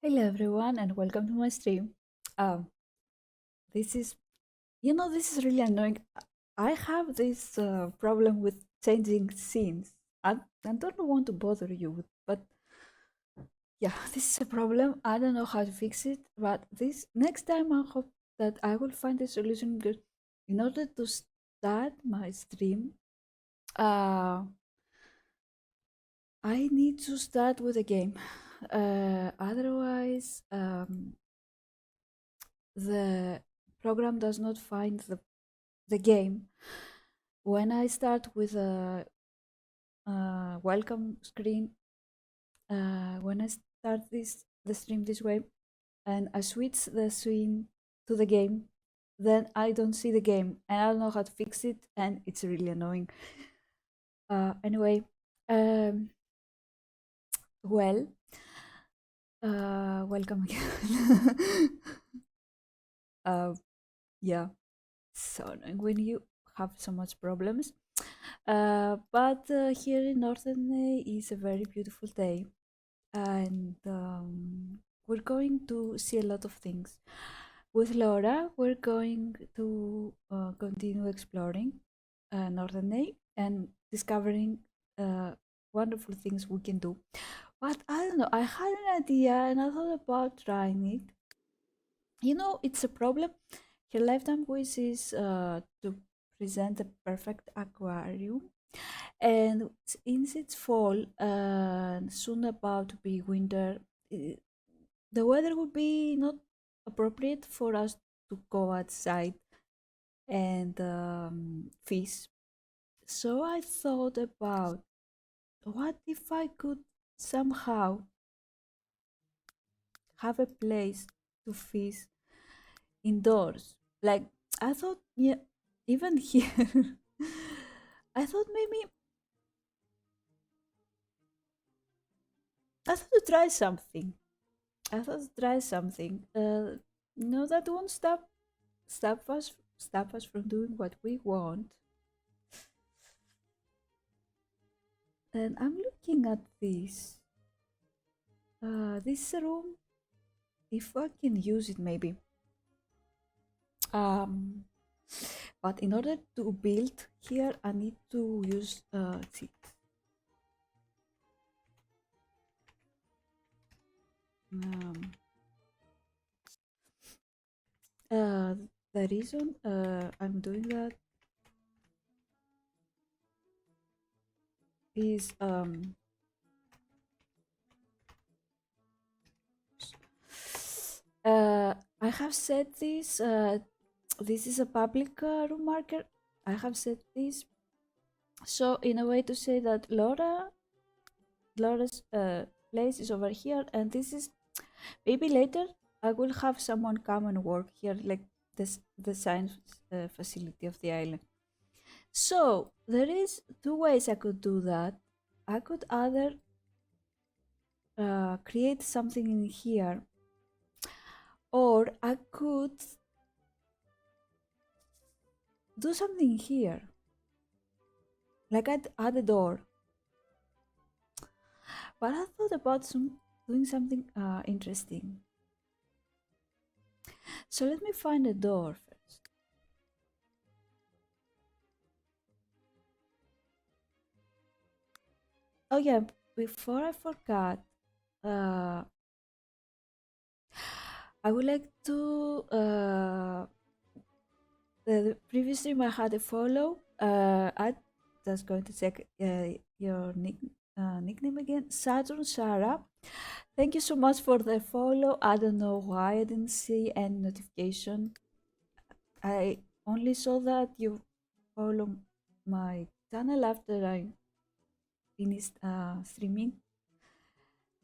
Hello everyone and welcome to my stream. Um, this is, this is really annoying. I have this problem with changing scenes. I don't want to bother you with, but yeah, this is a problem. I don't know how to fix it, but this next time I hope that I will find a solution because in order to start my stream, uh, I need to start with a game. Otherwise, the program does not find the game. When I start with a welcome screen, when I start the stream this way, and I switch the screen to the game, then I don't see the game, and I don't know how to fix it, and it's really annoying. Anyway, um, well, welcome again. uh, yeah, so annoying when you have so much problems. But here in Northeney is a very beautiful day, and we're going to see a lot of things. With Laura, we're going to continue exploring Northeney and discovering uh, wonderful things we can do. But I don't know, I had an idea and I thought about trying it. It's a problem. Her lifetime wish is to present a perfect aquarium, and since it's fall and soon about to be winter, the weather would be not appropriate for us to go outside and fish. So I thought about what if I could somehow have a place to fish indoors. Like I thought, yeah, even here, I thought maybe I thought to try something. I thought to try something. No, that won't stop us from doing what we want. And I'm looking at this. This room, if I can use it, maybe. Um, but in order to build here, I need to use um, uh, the reason I'm doing that is I have set this. This is a public room marker. I have set this. So in a way to say that Laura's place is over here, and this is maybe later I will have someone come and work here, like this the science facility of the island. So there is two ways I could do that. I could either create something in here, or I could do something here, like at the door. But I thought about doing something interesting. So let me find a door first. Oh yeah, before I forgot, uh, I would like to. The previous stream I had a follow. I just going to check your nickname again, Saturn Sarah. Thank you so much for the follow. I don't know why I didn't see any notification. I only saw that you follow my channel after I finished streaming.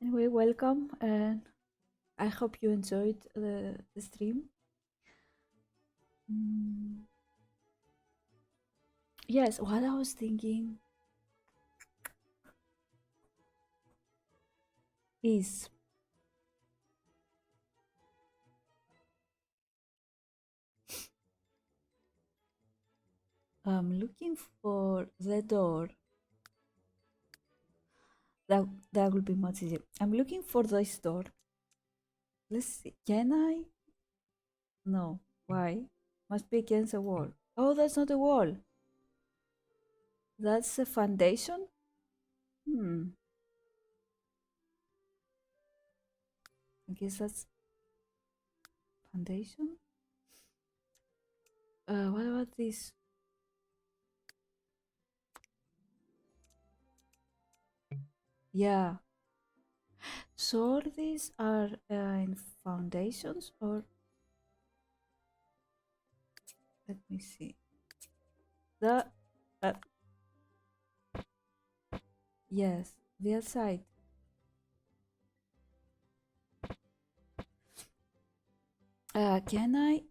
Anyway, welcome, and I hope you enjoyed the stream. Mm, yes, what I was thinking is I'm looking for the door. That will be much easier. I'm looking for this door, Let's see. Can I? No. Why? Must be against the wall. Oh, that's not a wall. That's a foundation? Hmm. I guess that's foundation. What about this? Yeah. So all these are in foundations, or let me see. The uh, yes, the outside. Can I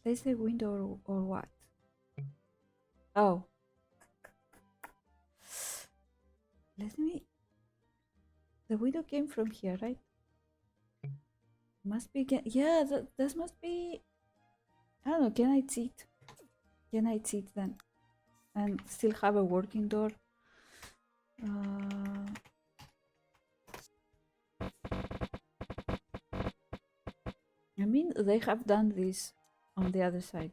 place the window or what? Oh, let me. The window came from here, right? Must be. Yeah, that must be. I don't know. Can I cheat? Can I cheat then and still have a working door? Uh, I mean, they have done this on the other side.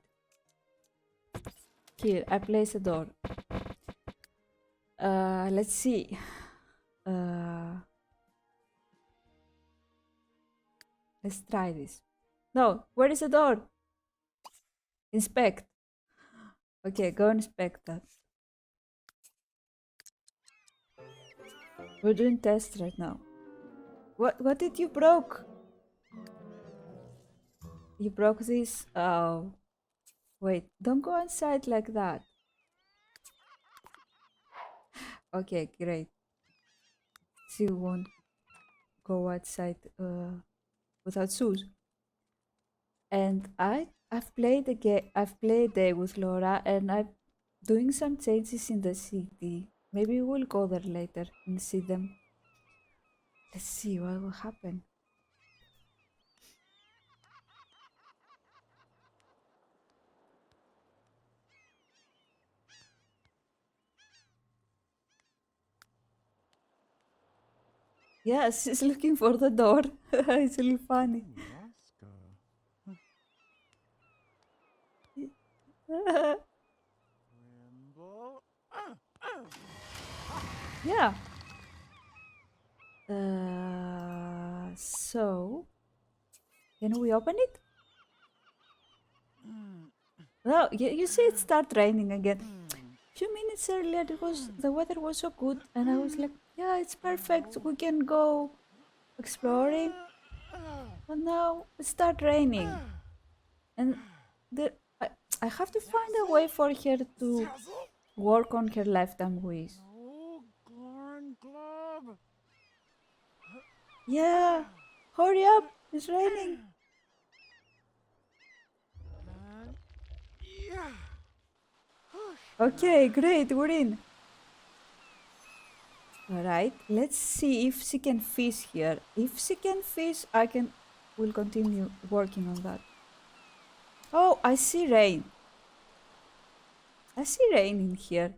Here, I place a door. Let's see. Let's try this. No, where is the door? Inspect. Okay, go inspect that. We're doing tests right now. What did you broke? You broke this? Oh, wait, don't go inside like that. Okay, great. She won't go outside without shoes. And I've played I've played there with Laura, and I'm doing some changes in the city. Maybe we'll go there later and see them. Let's see what will happen. Yes, she's looking for the door. It's really funny. Yeah. So, can we open it? No, you see it start raining again. Few minutes earlier, the weather was so good, and I was like, yeah, it's perfect. We can go exploring. But now it start raining, and the I, I have to find a way for her to work on her lifetime wish. Yeah, hurry up! It's raining. Okay, great, we're in. Alright, let's see if she can fish here. If she can fish, we'll continue working on that. Oh, I see rain. I see rain in here.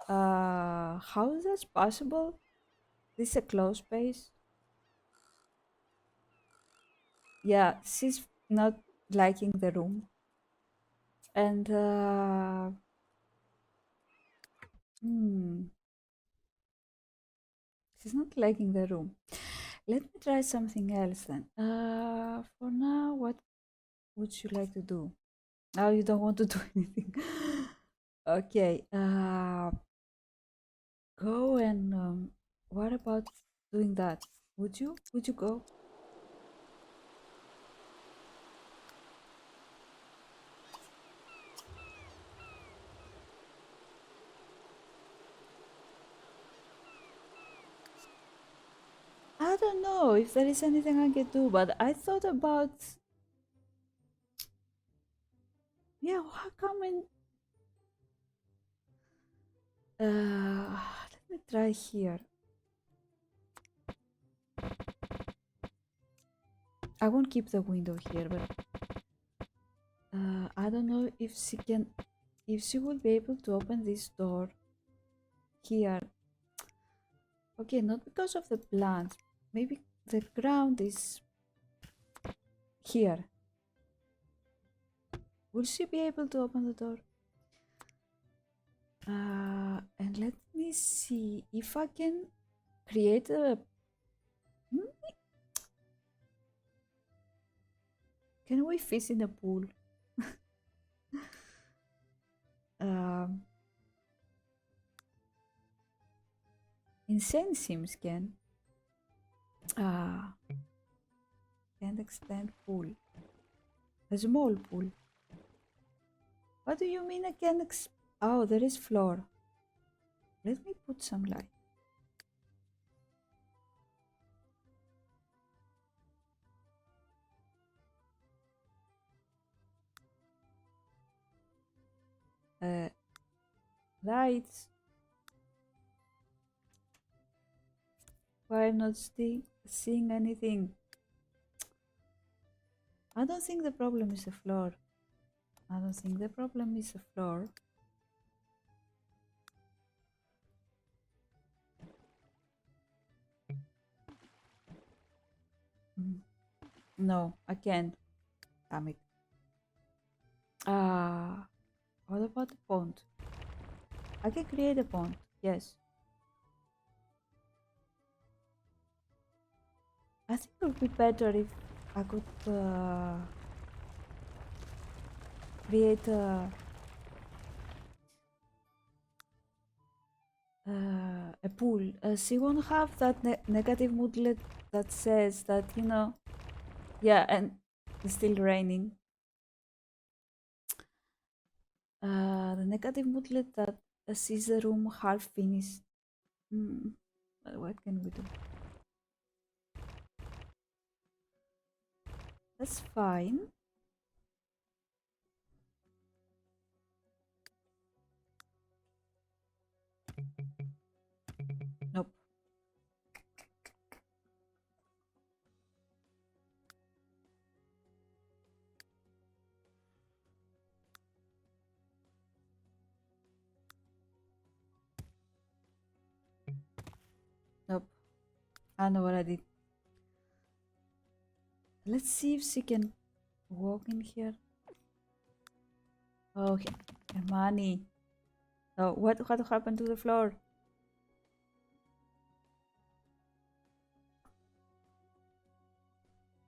How is that possible? This is a closed space. Yeah, she's not liking the room. And, hmm, she's not liking the room. Let me try something else then. For now, what would you like to do? Now you don't want to do anything. Okay, go and what about doing that? Would you? Would you go? I don't know if there is anything I can do, but I thought about, yeah, how come in, let me try here. I won't keep the window here, but I don't know if she will be able to open this door here. Okay, not because of the plants. Maybe the ground is Here. Will she be able to open the door? And let me see if I can create a... Can we fish in a pool? um, Insane Sims can. Can't extend pool. A small pool. What do you mean I can Oh, there is floor. Let me put some light. Lights. Why I'm not seeing anything? I don't think the problem is the floor. I don't think the problem is the floor. No, I can't. Damn it. What about the pond? I can create a pond, yes. I think it would be better if I could create a pool. She won't have that negative moodlet that says that, you know, yeah, and it's still raining. The negative moodlet that sees the room half finished. What can we do? That's fine. Nope. Nope. I know what I did. Let's see if she can walk in here. Okay. Money. Oh, what happened to the floor?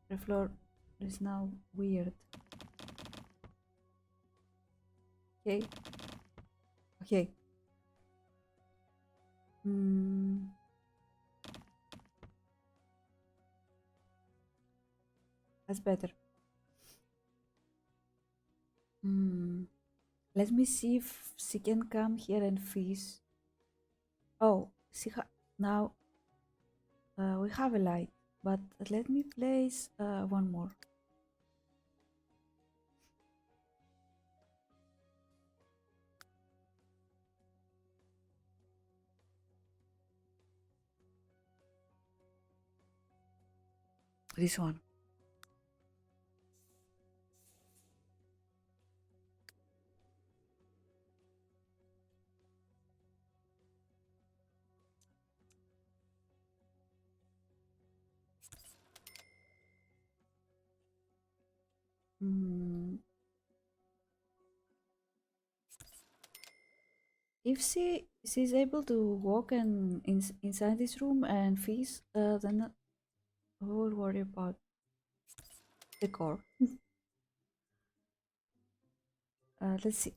The floor is now weird. Okay. Okay. That's better. Let me see if she can come here and fish. Oh, now we have a light, but let me place one more. This one. If she's able to walk and inside this room and fish, then we will worry about the core. Let's see.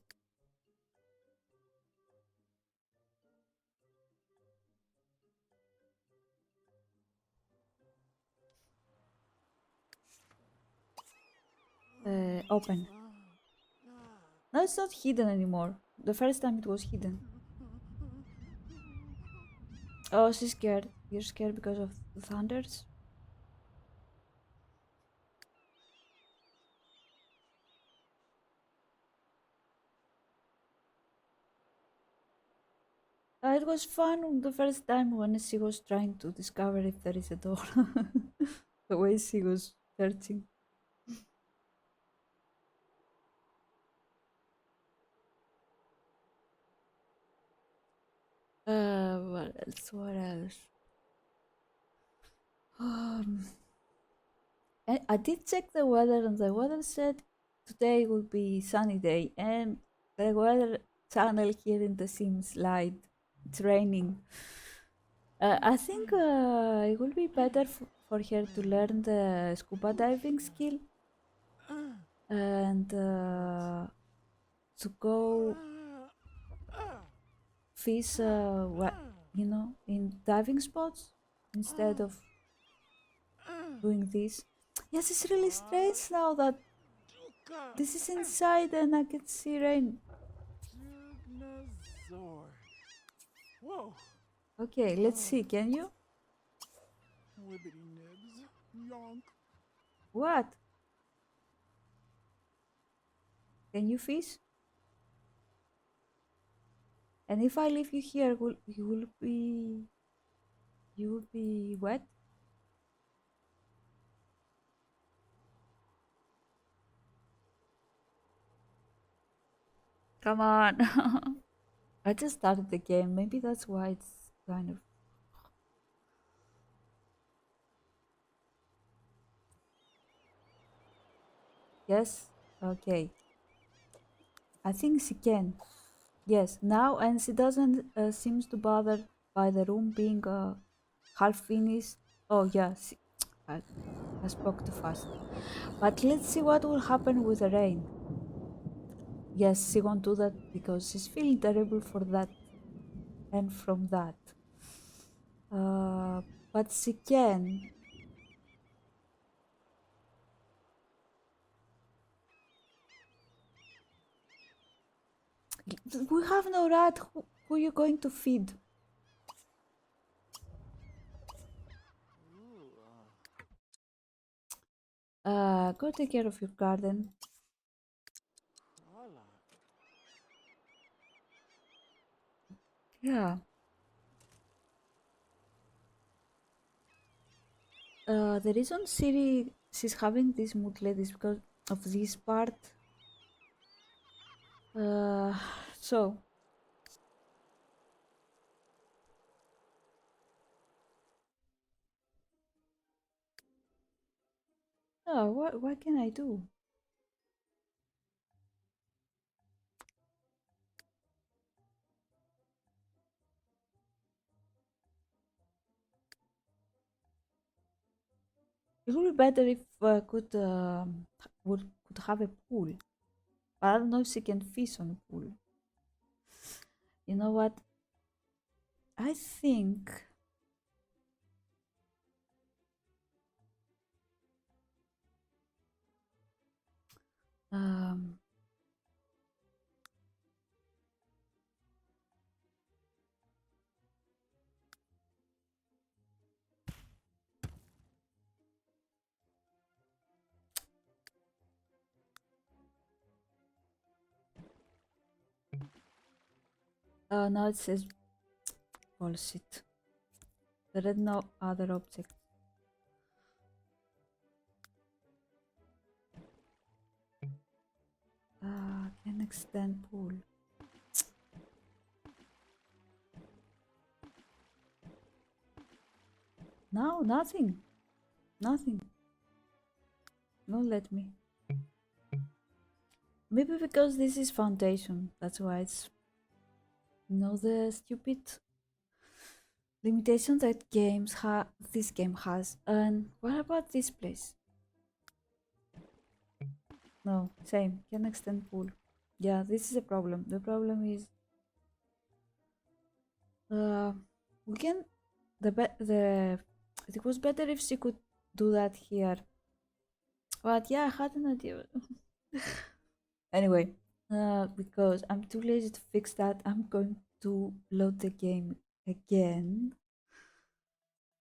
Open. No, it's not hidden anymore. The first time it was hidden. Oh, she's scared. You're scared because of the thunders? It was fun the first time when she was trying to discover if there is a door. The way she was searching. What else? What else? And I did check the weather, and the weather said today will be sunny day, and the weather channel here in the Sims lied. It's raining. I think it will be better for her to learn the scuba diving skill and to go fish, in diving spots instead of doing this. Yes, it's really strange now that this is inside and I can see rain. Whoa. Okay, let's see. Can you? Wibbity nibs. Yonk. What? Can you fish? And if I leave you here, you will be wet? Come on. I just started the game. Maybe that's why it's kind of. Yes? Okay. I think she can. Yes, now, and she doesn't seems to bother by the room being half finished. Oh, yeah, I, I spoke too fast. But let's see what will happen with the rain. Yes, she won't do that because she's feeling terrible for that and from that. Uh, but she can. We have no rat. Who are you going to feed? Go take care of your garden. Hola. Yeah. The reason Siri she's having this mood lately is because of this part. Uh, so, what can I do? It would be better if could have a pool. But I don't know if she can fish on a pool. You know what? I think um, now it says bullshit. There are no other objects. Can extend pool. No, nothing. Nothing. No, let me. Maybe because this is foundation. That's why it's the stupid limitation that this game has. And what about this place? No, same. Can extend pool. Yeah, this is a problem. The problem is uh we can the it was better if she could do that here. But yeah, I had an idea. Anyway, because I'm too lazy to fix that, I'm going to load the game again.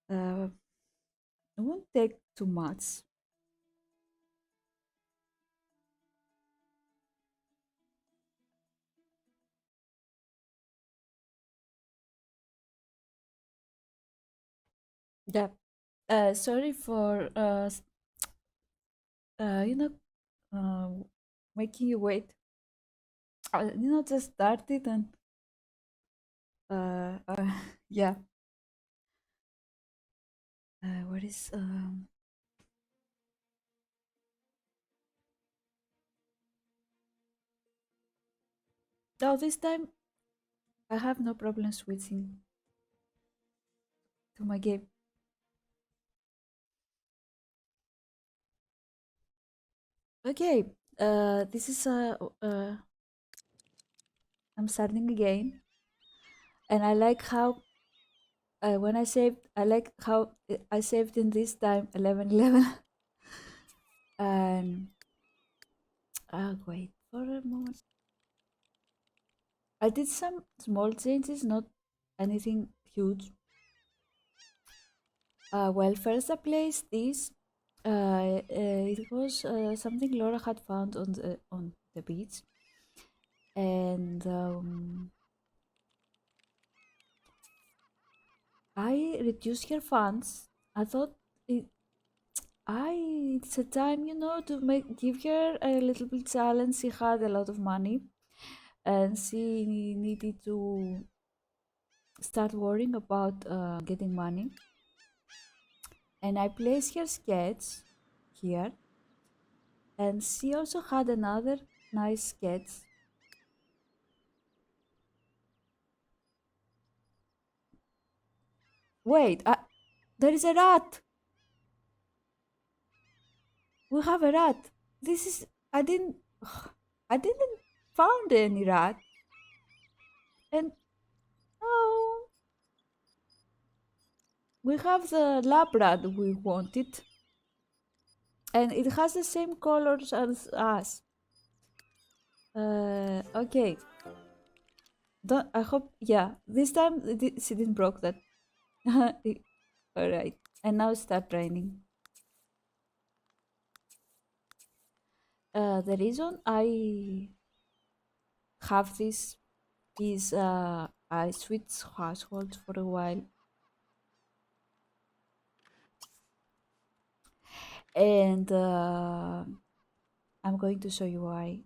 It won't take too much. Yeah. Sorry for uh, you know, uh, making you wait. Just started and yeah. What is Now this time I have no problem switching to my game. Okay, this is I'm starting again, and I like how when I saved, I like how I saved in this time 11:11, and wait for a moment. I did some small changes, not anything huge. Well, first I placed this. It was something Laura had found on the beach, and I reduced her funds. I thought it, it's a time, to give her a little bit challenge. She had a lot of money, and she needed to start worrying about getting money. And I placed her sketch here, and she also had another nice sketch. Wait, there is a rat. We have a rat. This is I didn't I didn't found any rat. And oh, we have the lab rat we wanted, and it has the same colors as us. Okay. Don't I hope yeah. This time she didn't broke that. All right. And now start raining. The reason I have this is I switched households for a while, and I'm going to show you why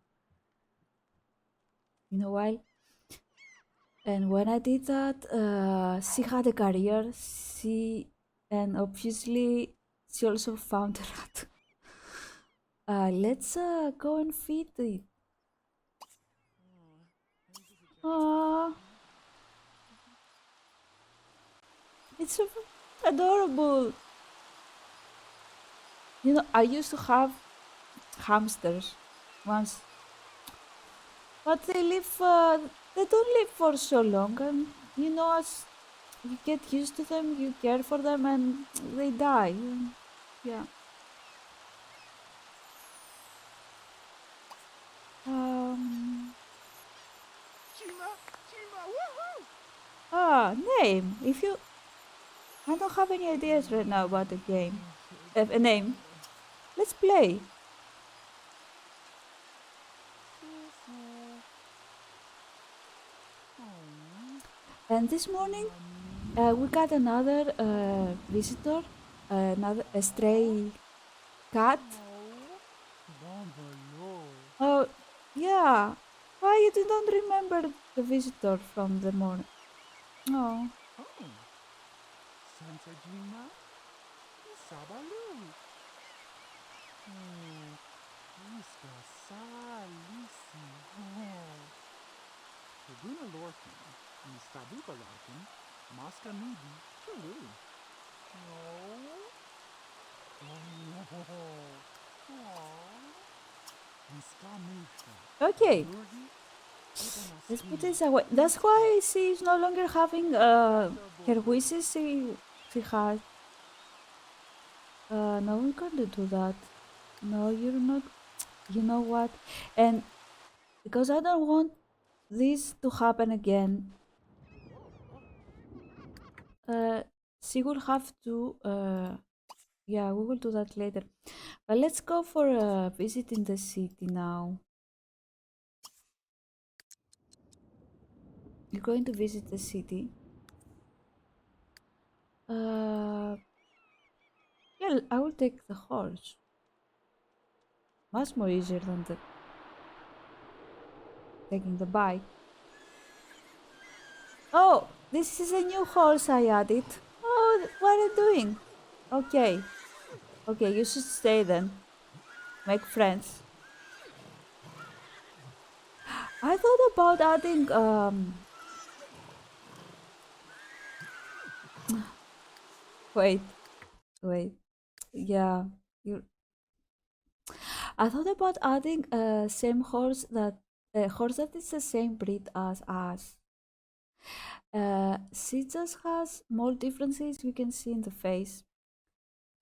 in a while. And when I did that, she had a career. And obviously she also found a rat. Let's go and feed it. Aww, it's so adorable. I used to have hamsters once, but they don't live for so long. And as you get used to them, you care for them, and they die. Yeah. Um. Chima, Chima, woohoo! Name. I don't have any ideas right now about the game. A name. Let's play. And this morning, we got another visitor, another a stray cat. Oh, yeah. Why you don't remember the visitor from the morning? Oh, Oh, Santa Jima, Sabalu. Iska Salisi. Tribuna Lorkin, Stabuka Larkin, Mosca Nudi, Chulu. okay. Let's put this away. That's why she's no longer having her wishes she had. No, we're gonna do that. No, you're not. You know what? And because I don't want this to happen again, uh, she will have to. Yeah, we will do that later. But let's go for a visit in the city now. You're going to visit the city. Yeah, I will take the horse. Much more easier than taking the bike. Oh, this is a new horse I added. Oh, what are you doing? Okay. Okay, you should stay then. Make friends. I thought about adding wait, wait. Yeah, you I thought about adding a same horse that a horse that is the same breed as us. She just has more differences you can see in the face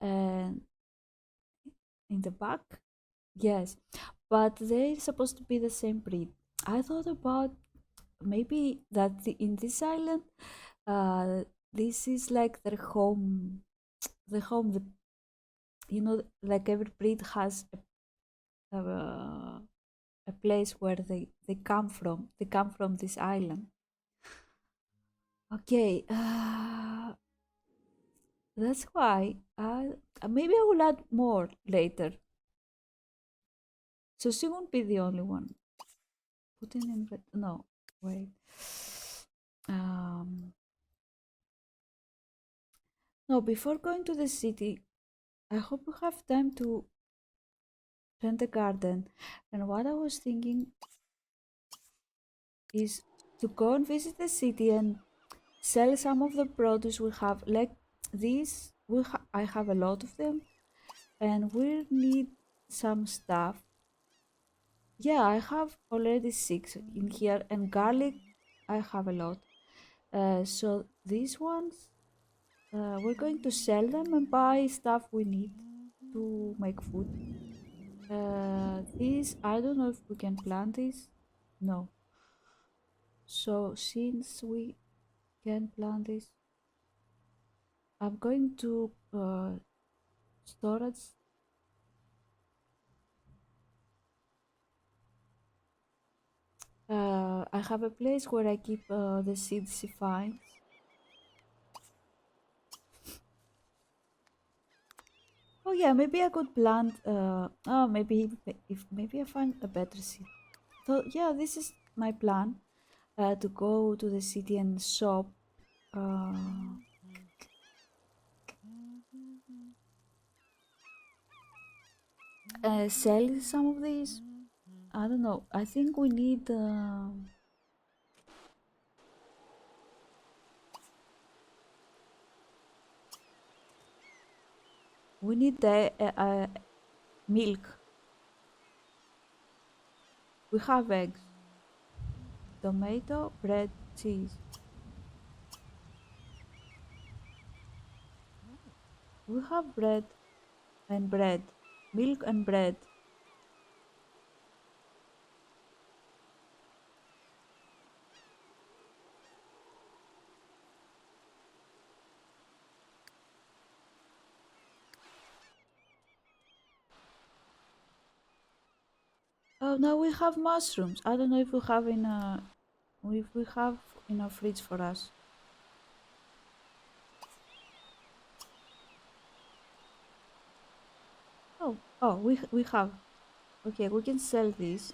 and in the back. Yes, but they're supposed to be the same breed. I thought about maybe that in this island, uh, this is like their home. The home, like every breed has a place where they come from. They come from this island. Okay, that's why maybe I will add more later. So she won't be the only one. Put in invite. No, wait. Um, no, before going to the city, I hope we have time to rent a garden. And what I was thinking is to go and visit the city and sell some of the produce we have. Like these, I have a lot of them, and we need some stuff. Yeah, I have already 6 in here, and garlic, I have a lot. So these ones, we're going to sell them and buy stuff we need to make food. These, I don't know if we can plant this. No. So since we can plant this, I'm going to storage. I have a place where I keep the seeds she finds. Oh yeah, maybe I could plant. Oh, maybe if maybe I find a better seed. So yeah, this is my plan. To go to the city and shop. Uh, sell some of these. I don't know. I think we need. We need the milk. We have eggs, tomato, bread, cheese. We have bread and bread, milk and bread. Oh, now we have mushrooms. I don't know if we have if we have in our fridge for us. Oh, we have. Okay, we can sell this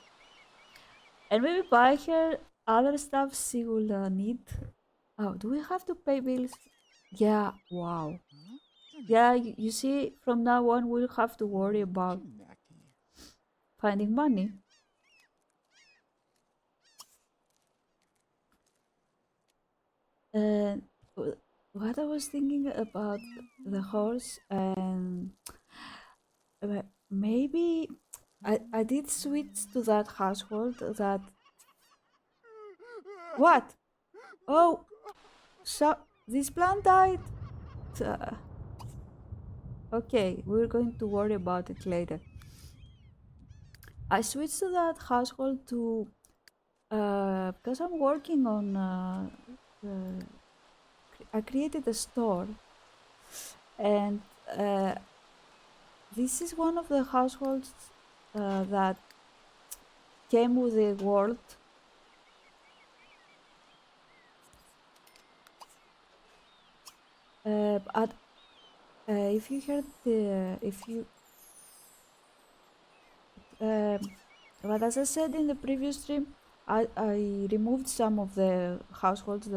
and maybe buy her other stuff she will need. Oh, do we have to pay bills? Yeah. Wow. Yeah, you see, from now on we'll have to worry about finding money. And what I was thinking about the horse, and maybe I did switch to that household that. What? Oh, so this plant died. Uh, okay, we're going to worry about it later. I switched to that household to because I'm working on. Uh, I created a store, and this is one of the households that came with the world. But if you heard if you, but as I said in the previous stream, I removed some of the households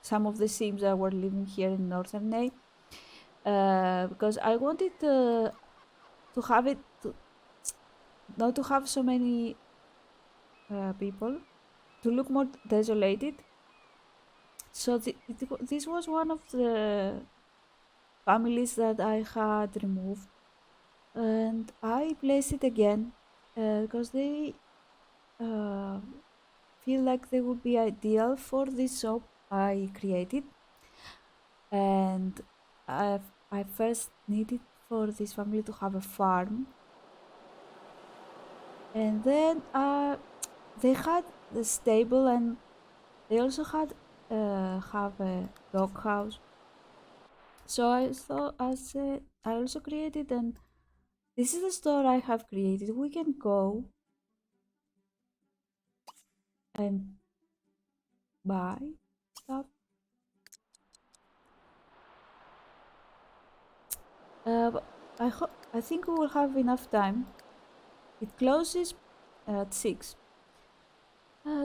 some of the Sims that were living here in Northern because I wanted to have it not to have so many people. to look more desolated. So this was one of the families that I had removed, and I placed it again because they uh, feel like they would be ideal for this shop I created. And I first needed for this family to have a farm, and then they had the stable, and they also had have a dog house. So I thought, I said, I also created, and this is the store I have created. We can go and buy stuff. But I think we will have enough time. It closes at 6.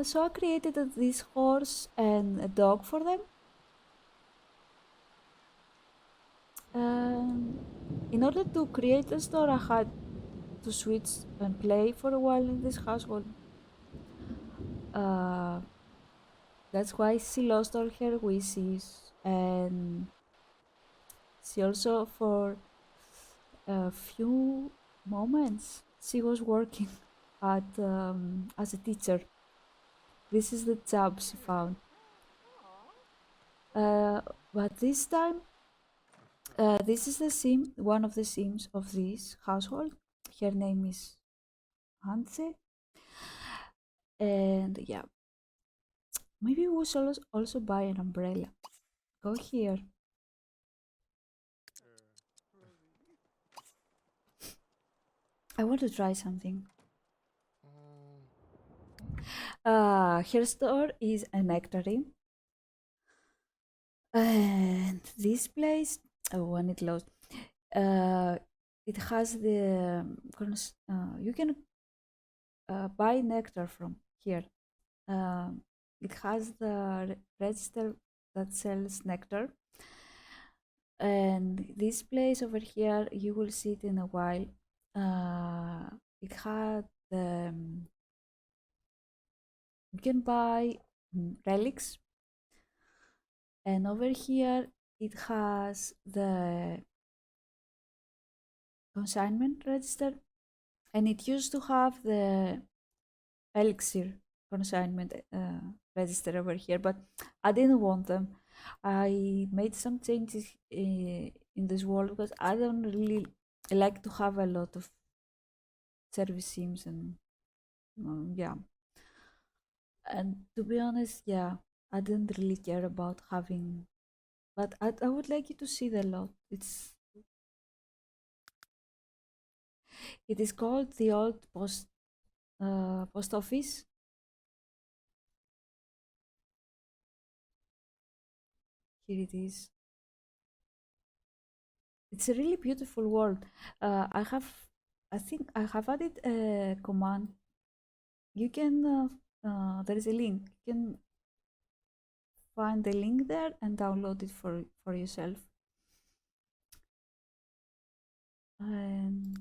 So I created this horse and a dog for them. In order to create a store, I had to switch and play for a while in this household. Uh, that's why she lost all her wishes, and she also, for a few moments, she was working at as a teacher. This is the job she found. But this time, this is the sim, one of the sims of this household. Her name is Hanse, and yeah, maybe we should also buy an umbrella. Go here. I want to try something. Her store is a nectarine, and this place, oh, when it closed, uh, it has the you can buy nectar from here. It has the register that sells nectar, and this place over here, you will see it in a while. It had the you can buy relics, and over here it has the consignment register, and it used to have the elixir consignment register over here, but I didn't want them. I made some changes in this world because I don't really like to have a lot of service sims, and yeah, and to be honest, yeah, I didn't really care about having, but I would like you to see the lot. It is called the old post office. Here it is. It's a really beautiful world. I think I have added a command. You can, there is a link. You can find the link there and download it for yourself. And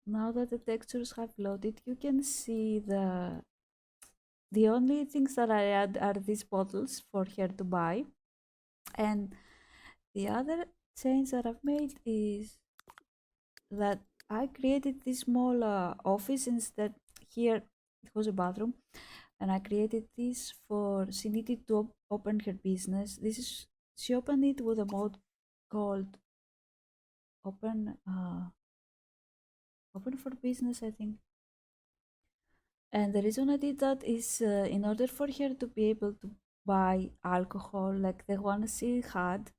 now that the textures have loaded, you can see the only things that I add are these bottles for her to buy. And the other change that I've made is that I created this small office instead. Here it was a bathroom, and I created this for she needed to open her business. This is she opened it with a mode called open open for business, I think. And the reason I did that is in order for her to be able to buy alcohol like the one she had,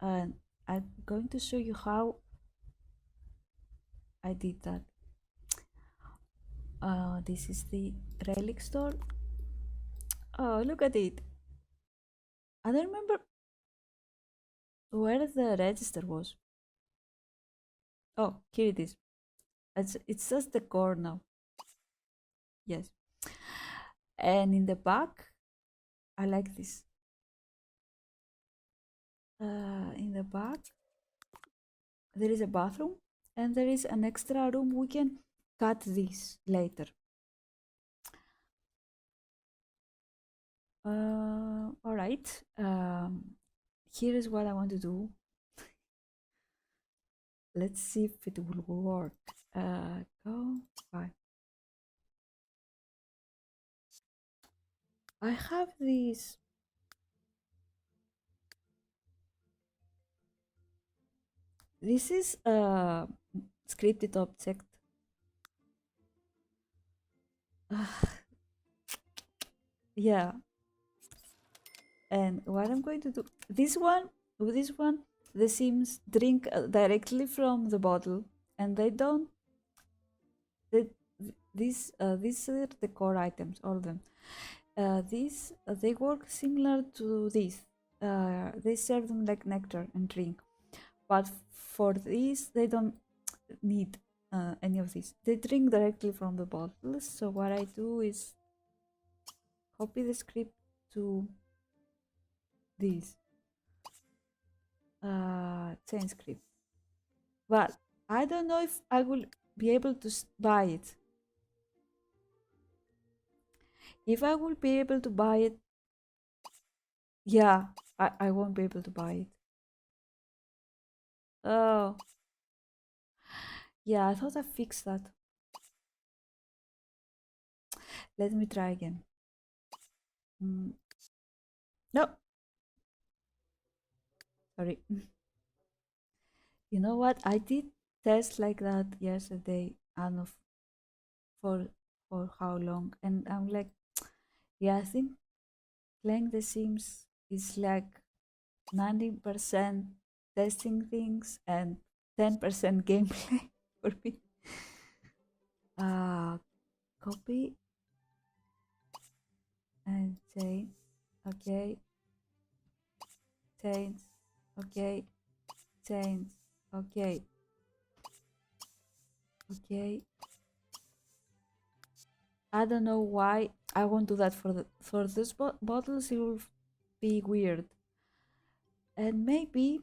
and I'm going to show you how I did that. This is the relic store. Oh, look at it. I don't remember where the register was. Oh, here it is. It's just the core now. Yes. And in the back, I like this. In the back, there is a bathroom, and there is an extra room. We can cut this later. All right. Here is what I want to do. Let's see if it will work. Go. Bye. I have these. This is a scripted object. Yeah. And what I'm going to do, with this one, the Sims drink directly from the bottle, and they don't. They, these are the core items, all of them. These they work similar to this. They serve them like nectar and drink, but for these they don't need any of this. They drink directly from the bottles. So what I do is copy the script to this change script. But I don't know if I will be able to buy it. If I will be able to buy it, yeah, I won't be able to buy it. Oh, yeah, I thought I fixed that. Let me try again. Mm, no, sorry. You know what? I did tests like that yesterday. I don't know for how long, and I'm like, yeah, I think playing The Sims is like 90% testing things and 10% gameplay for me. Uh, Copy and change. Okay, change. Okay, change. Okay, okay. I don't know why I won't do that for this bottles. It will be weird. And maybe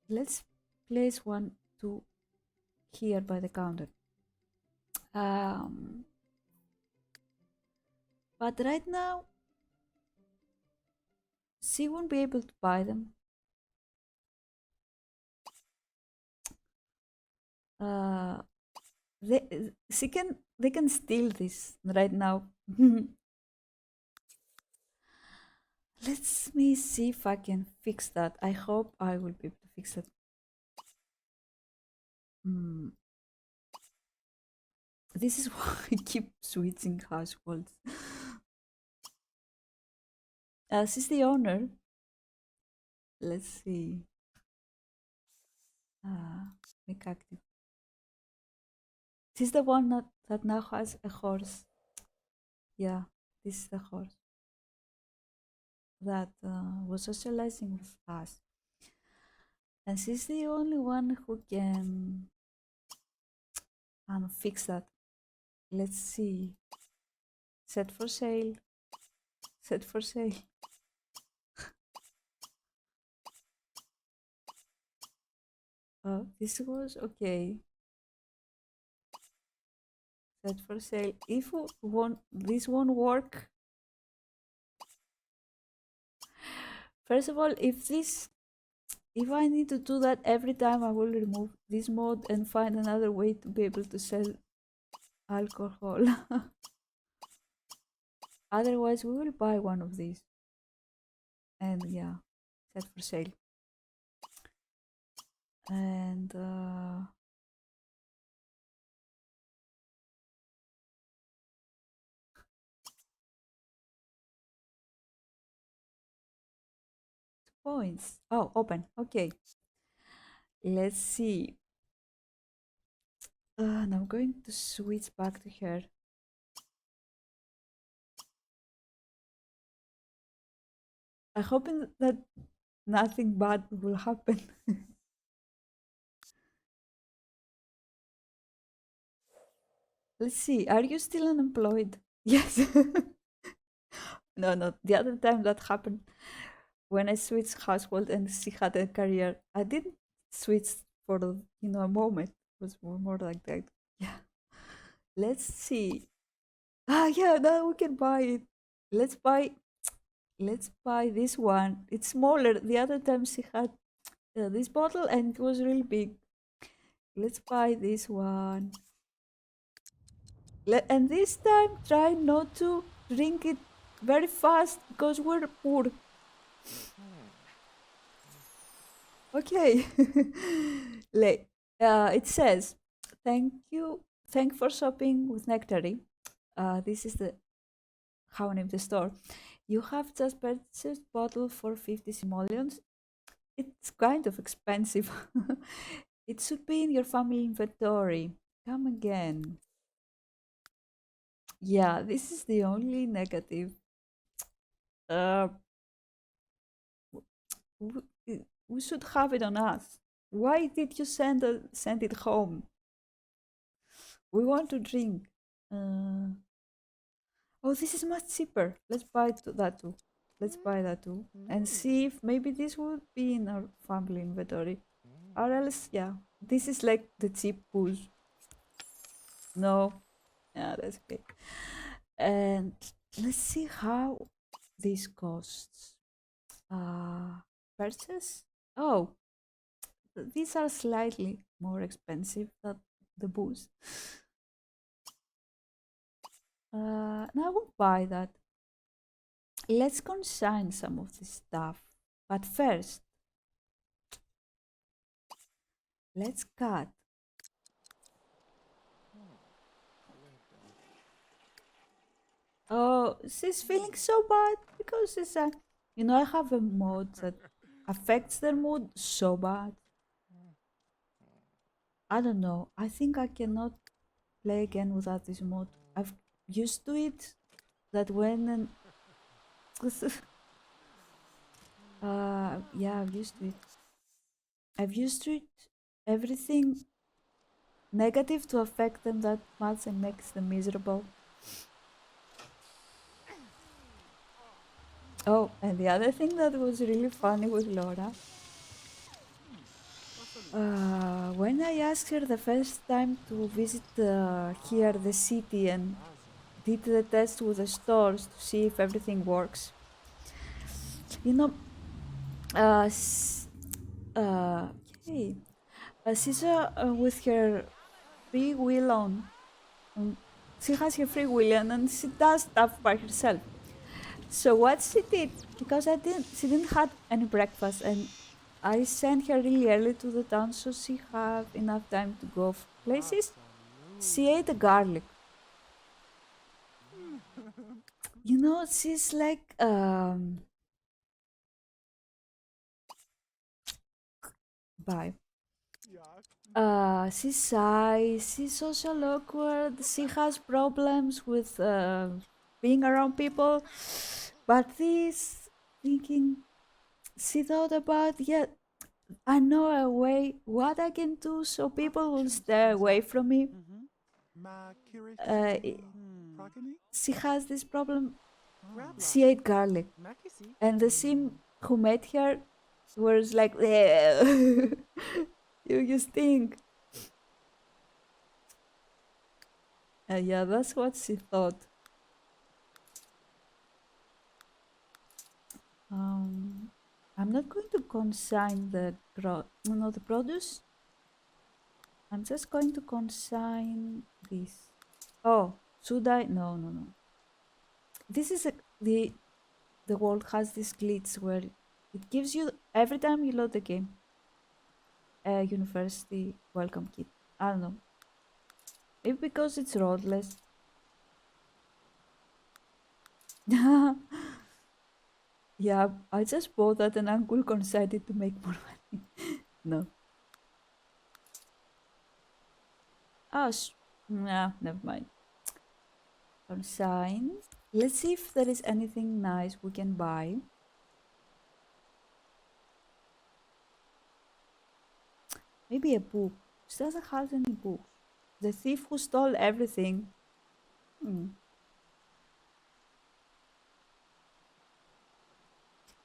let's place one to here by the counter. Um, but right now she won't be able to buy them. Uh, they can steal this right now. Let me see if I can fix that. I hope I will be able to fix it. Hmm. This is why I keep switching households. She's the owner. Let's see. Make active. She's the one that now has a horse. Yeah, this is the horse that was socializing with us. And she's the only one who can fix that. Let's see. Set for sale. Set for sale. This was okay. Set for sale. If this won't work. First of all, if I need to do that every time, I will remove this mode and find another way to be able to sell alcohol. Otherwise, we will buy one of these. And yeah, set for sale. And points. Oh, open. Okay. Let's see. And I'm going to switch back to her. I'm hoping that nothing bad will happen. Let's see. Are you still unemployed? Yes. No, no. The other time that happened when I switched household and she had a career, I didn't switch for a moment. It was more like that. Yeah. Let's see. Ah, yeah. Now we can buy it. Let's buy Let's buy this one. It's smaller. The other time she had this bottle and it was really big. Let's buy this one. And this time try not to drink it very fast because we're poor. Okay. It says, thank you. Thank for shopping with Nectary. This is the how name the store. You have just purchased bottle for 50 simoleons. It's kind of expensive. It should be in your family inventory. Come again. Yeah, this is the only negative. Uh, we should have it on us. Why did you send it home? We want to drink. Uh, oh, this is much cheaper. Let's buy that too. Let's buy that too. And see if maybe this would be in our family inventory. Or else, yeah, this is like the cheap booze. No, yeah, that's okay. And let's see how this costs. Purchase? Oh, these are slightly more expensive than the booze. Now I will buy that. Let's consign some of this stuff. But first, let's cut. Oh, she's feeling so bad because it's a. You know, I have a mod that affects their mood so bad. I don't know. I think I cannot play again without this mod. I've used to it. That when and yeah, I've used to it. I've used to it. Everything negative to affect them that much and makes them miserable. Oh, and the other thing that was really funny with Laura, when I asked her the first time to visit here, the city, and did the test with the stores to see if everything works, you know, uh, s- okay, she's with her free will on. She has her free will and she does stuff by herself. So what she did, because she didn't have any breakfast, and I sent her really early to the town so she have enough time to go places. She ate the garlic. You know, she's like bye. She's shy. She's social awkward. She has problems with being around people. But this thinking, she thought about, yeah, I know a way what I can do so people will stay away from me. Ma Uh, kiriti progeny? she has this problem. She ate garlic, and the sim who met her was like, you stink. Yeah, that's what she thought. Um, I'm not going to consign the produce. I'm just going to consign this. Oh, should I? No, no, no. This is the world has this glitch where it gives you every time you load the game a university welcome kit. I don't know. Maybe because it's roadless. Yeah, I just bought that and Uncle decided to make more money. No. Oh, nah, never mind. Consign. Let's see if there is anything nice we can buy. Maybe a book. She doesn't have any books. The thief who stole everything. Hmm.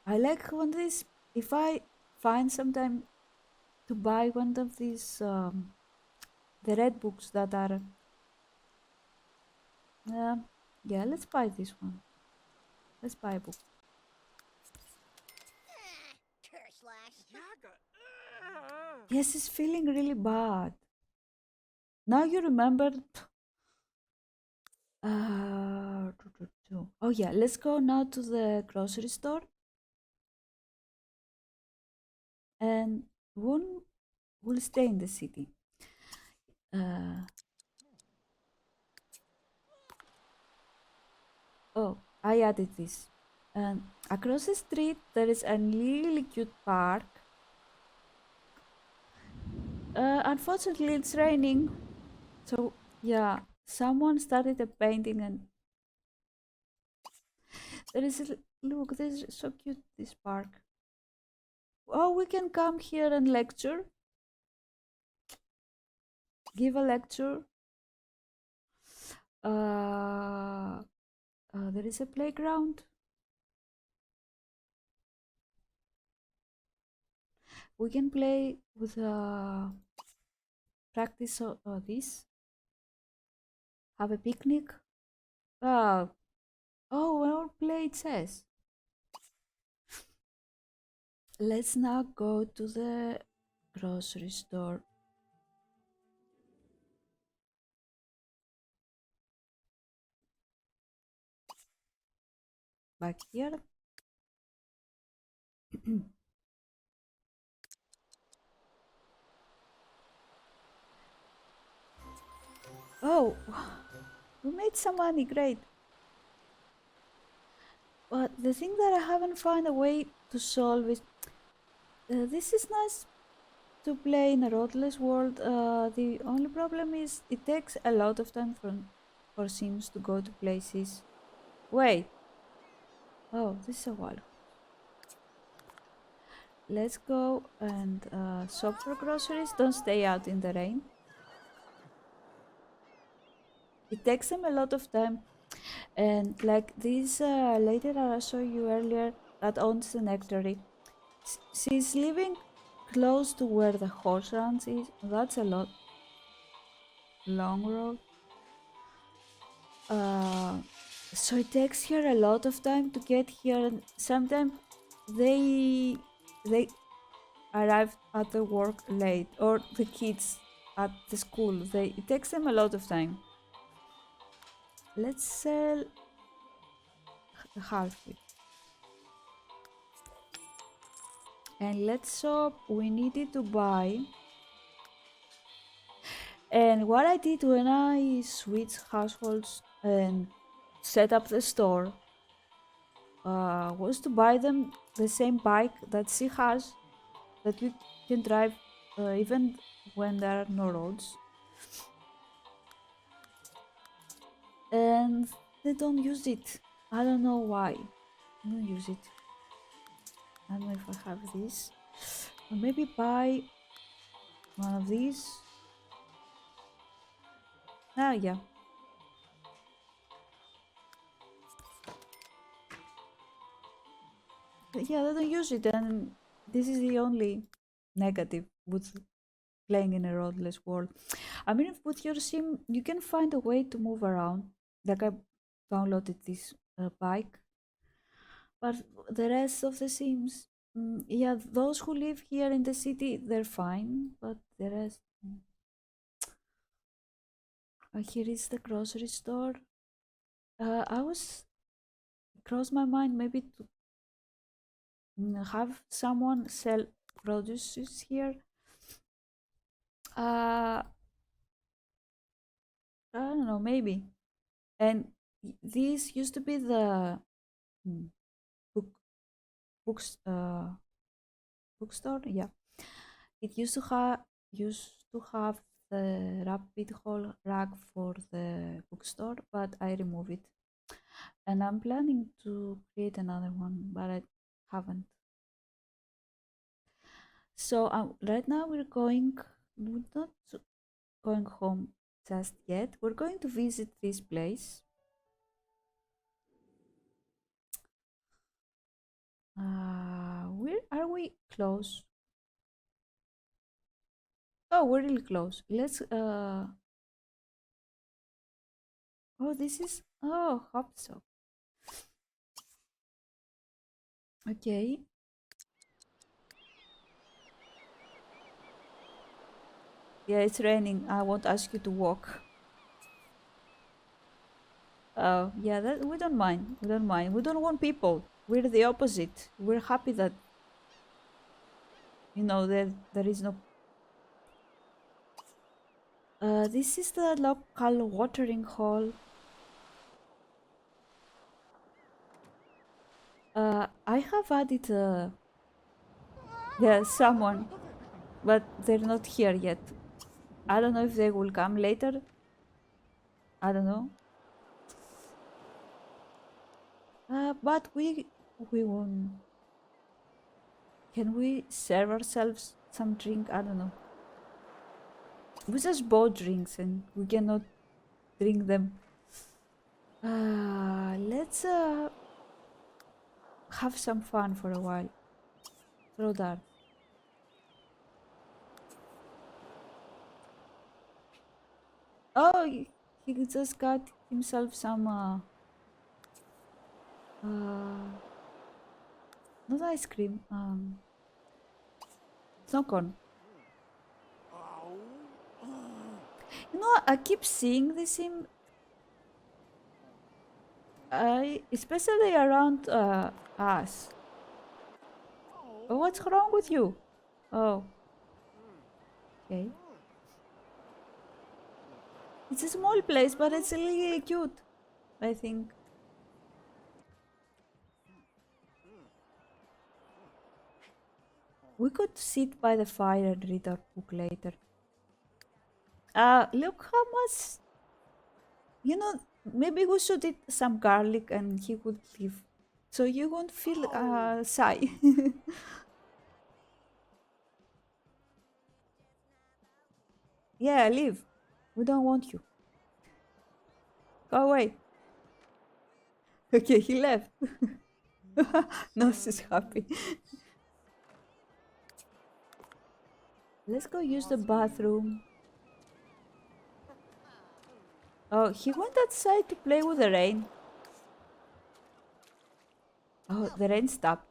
I like one of these. If I find sometime to buy one of these, the red books that are. Yeah, yeah. Let's buy this one. Let's buy a book. Yes, it's feeling really bad. Now you remember. Oh yeah, let's go now to the grocery store and one will stay in the city. Uh, oh, I added this. And across the street there is a really cute park. Unfortunately, it's raining, so yeah, someone started a painting and there is a look. This is so cute. This park. Oh, we can come here and lecture. Give a lecture. Uh, there is a playground. We can play with practice this. Have a picnic. Uh, oh, we'll play chess. Let's now go to the grocery store. Back here. Oh, we made some money. Great. But the thing that I haven't found a way to solve is this is nice to play in a roadless world. The only problem is it takes a lot of time for Sims to go to places. Wait. Oh, this is a while. Let's go and shop for groceries. Don't stay out in the rain. It takes them a lot of time. And like this lady that I saw you earlier that owns the nectary, she's living close to where the horse ranch is. That's a long road. Uh, so it takes her a lot of time to get here, and sometimes they arrive at the work late, or the kids at the school. It takes them a lot of time. Let's sell half it, and let's shop. We needed to buy. And what I did when I switched households and set up the store was to buy them the same bike that she has that you can drive even when there are no roads. And they don't use it. I don't know why. They don't use it. I don't know if I have this. Or maybe buy one of these. Ah, yeah. But yeah, they don't use it, and this is the only negative with playing in a roadless world. I mean, with your sim, you can find a way to move around. Like I downloaded this bike, but the rest of the sims, yeah, those who live here in the city, they're fine, but the rest. Here is the grocery store. I was crossed my mind maybe to have someone sell produces here. I don't know, maybe. And this used to be the mm, book books bookstore. Yeah, it used to have the rabbit hole rack for the bookstore, but I removed it, and I'm planning to create another one, but I haven't. So right now we're not going home just yet. We're going to visit this place. Where are we? Close. Oh, we're really close. Let's. Oh, this is. Oh, hope so. Okay. Yeah, it's raining. I won't ask you to walk. Yeah, that we don't mind. We don't mind. We don't want people. We're the opposite. We're happy that there is no. This is the local watering hole. I have added. There's someone, but they're not here yet. I don't know if they will come later. I don't know. But we won't. Can we serve ourselves some drink? I don't know. We just bought drinks and we cannot drink them. Let's have some fun for a while. Throw darts. Oh, he just got himself some not ice cream. Snow cone. You know, I keep seeing this in especially around us. Oh, what's wrong with you? Oh, okay. It's a small place, but it's really cute, I think. We could sit by the fire and read our book later. Look how much, you know, maybe we should eat some garlic and he would leave. So you won't feel shy. Yeah, leave. We don't want you. Go away. Okay, he left. No, she's happy. Let's go use the bathroom. Oh, he went outside to play with the rain. Oh, the rain stopped.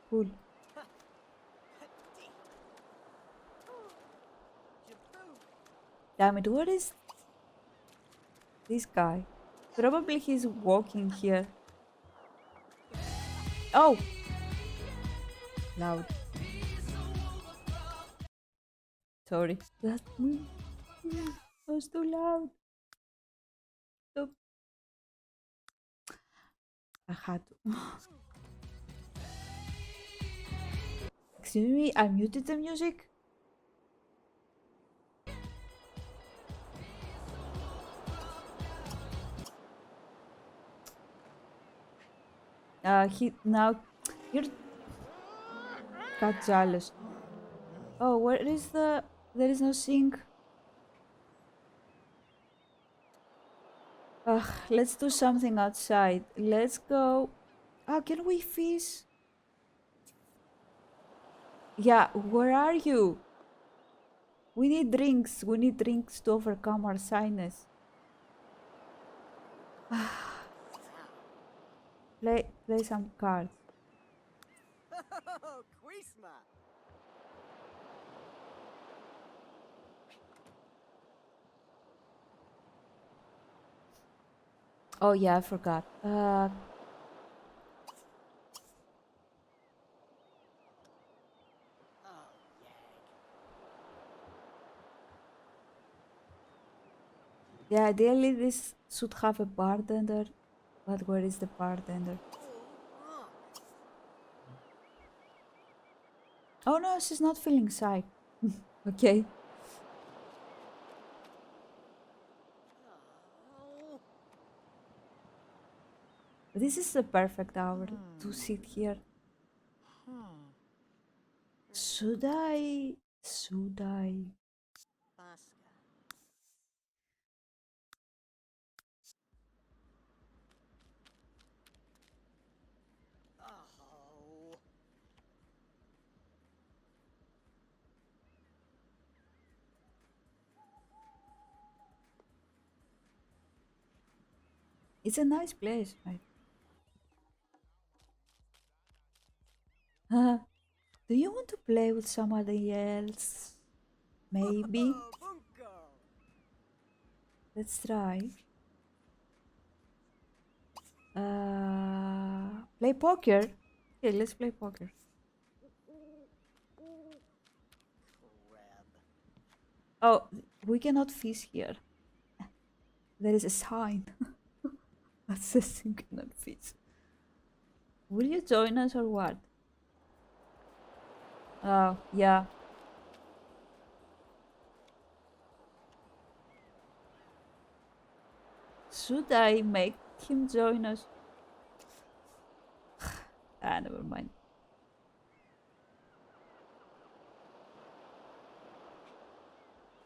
Cool. Damn it, what is this guy? Probably he's walking here. Oh! Loud. Sorry. That was too loud. Stop. I had to. Excuse me, I muted the music. He now you're got jealous. Oh, where is the? There is no sink. Ugh, let's do something outside. Let's go. Ah, can we fish? Yeah, where are you? We need drinks. We need drinks to overcome our shyness. Play some cards. Oh yeah, I forgot. Yeah, ideally this should have a bartender, but where is the bartender? Oh no, she's not feeling shy. Okay. This is the perfect hour to sit here. Should I? Should I? It's a nice place, right? Do you want to play with somebody else? Maybe. Let's try. Play poker. Okay, let's play poker. Oh, we cannot fish here. There is a sign that says you cannot fish. Will you join us or what? Oh, yeah. Should I make him join us? Never mind.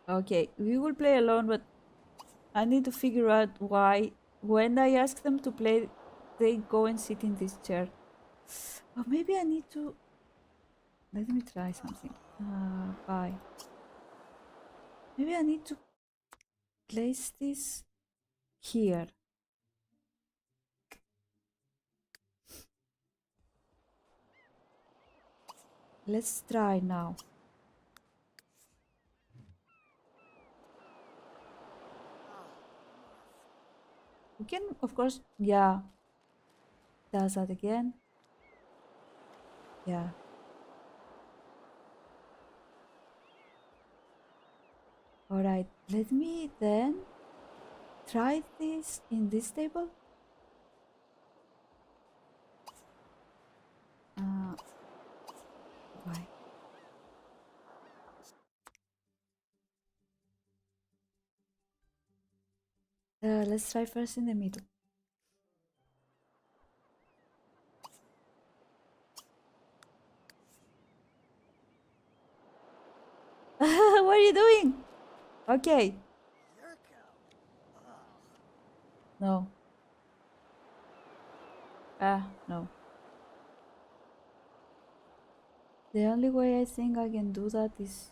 Okay, we will play alone, but I need to figure out why when I ask them to play, they go and sit in this chair. Or maybe I need to... Let me try something. Bye. Maybe I need to place this here. Let's try now. We can, of course, yeah. Does that again? Yeah. Alright, let me then try this in this table. Why? Let's try first in the middle. What are you doing? Okay. No. No. The only way I think I can do that is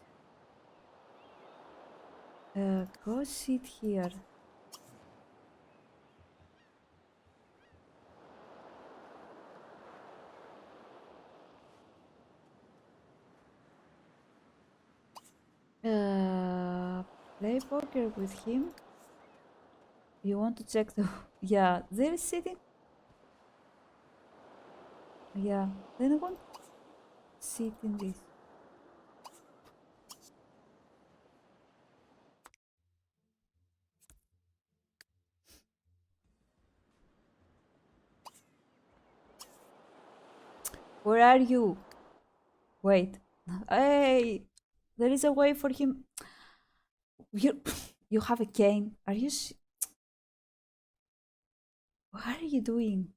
go sit here. Play poker with him. You want to check the... Yeah, there is sitting. Yeah, then I want to sit in this. Where are you? Wait. Hey, there is a way for him. You, you have a cane. Are you... What are you doing?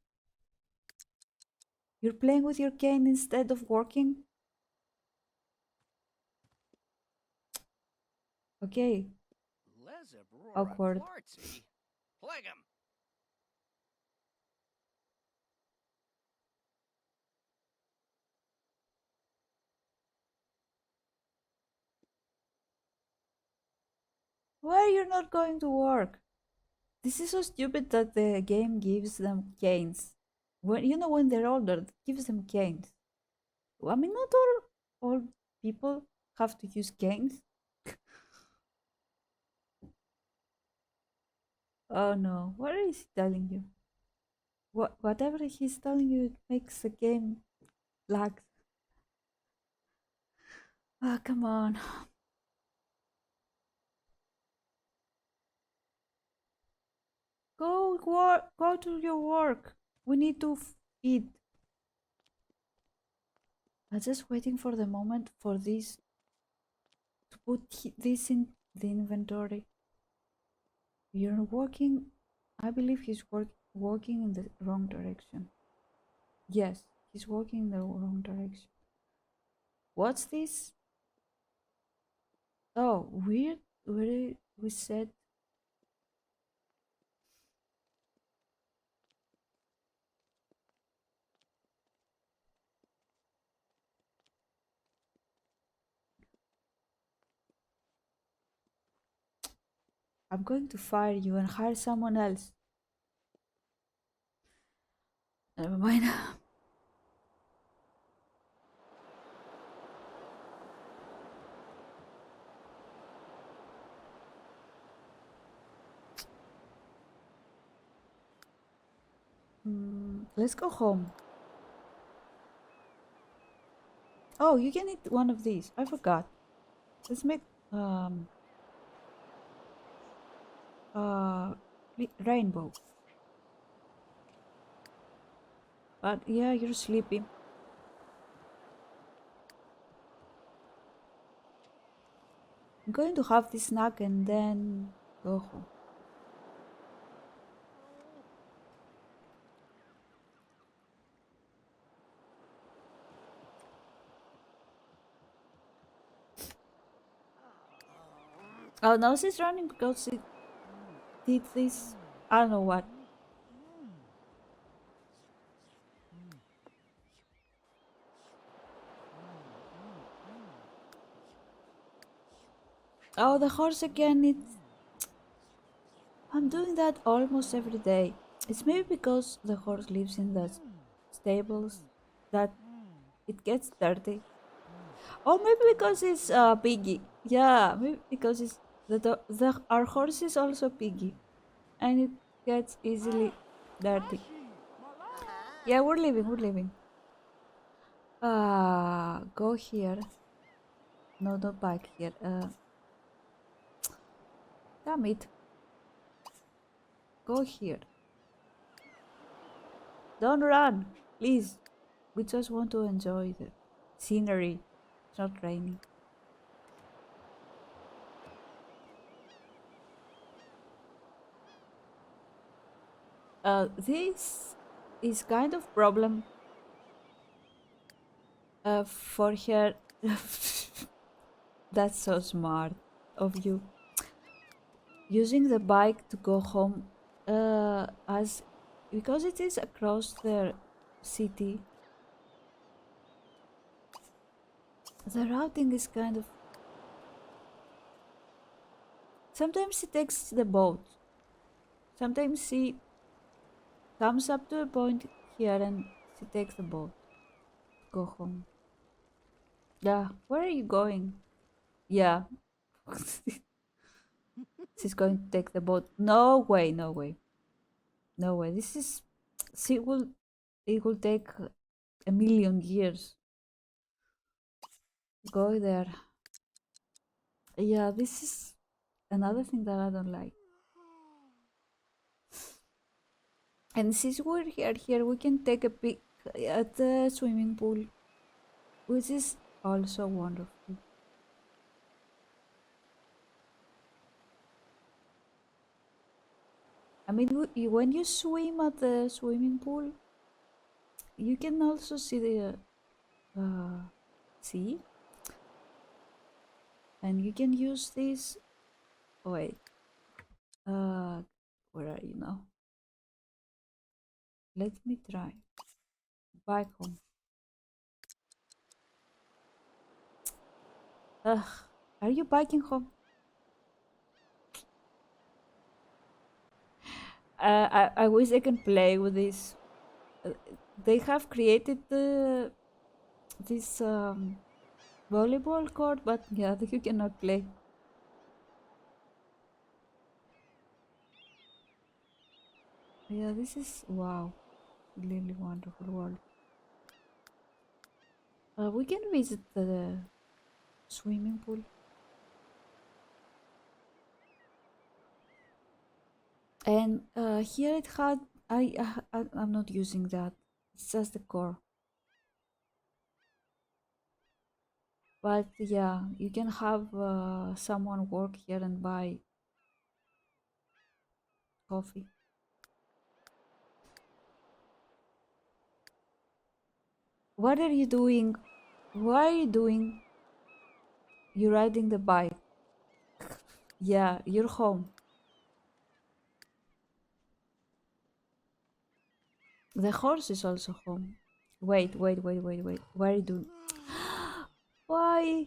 You're playing with your cane instead of working? Okay. Awkward. Why are you not going to work? This is so stupid that the game gives them canes. When you know when they're older, it gives them canes. I mean, not all people have to use canes. Oh no, what is he telling you? Whatever he's telling you, it makes the game lag. Ah, come on. Go work. Go to your work. We need to eat. I'm just waiting for the moment for this to put this in the inventory. You're walking. I believe he's walking in the wrong direction. Yes, he's walking in the wrong direction. What's this? Oh, weird. We said I'm going to fire you and hire someone else. Never mind. Let's go home. Oh, you can eat one of these. I forgot. Let's make um uh rainbow. But yeah, you're sleepy. I'm going to have this snack and then go home. Oh, now she's running because she did this. I don't know what. Oh, the horse again. I'm doing that almost every day. It's maybe because the horse lives in the stables that it gets dirty. Or maybe because it's piggy. Yeah, maybe because it's our horse is also piggy and it gets easily dirty. Yeah, we're leaving, we're leaving. Go here. No, not back here. Damn it. Go here. Don't run, please. We just want to enjoy the scenery. It's not raining. This is kind of problem for her. That's so smart of you. Using the bike to go home as because it is across the city. The routing is kind of. Sometimes she takes the boat. Sometimes she comes up to a point here and she takes the boat. Go home. Yeah, where are you going? Yeah. She's going to take the boat. No way, no way. No way. This is she will it will take a million years. Go there. Yeah, this is another thing that I don't like. And since we're here we can take a peek at the swimming pool, which is also wonderful. I mean, when you swim at the swimming pool, you can also see the sea, and you can use this. Oh, wait, where are you now? Let me try. Back home. Ugh, are you biking home? I wish I can play with this. Uh, they have created this volleyball court, but yeah, you cannot play. Yeah, this is wow, really wonderful world. We can visit the swimming pool, and here it had. I'm not using that. It's just the core. But yeah, you can have someone work here and buy coffee. What are you doing? What are you doing? You're riding the bike. Yeah, you're home. The horse is also home. Wait, wait, wait, wait, wait. What are you doing? Why?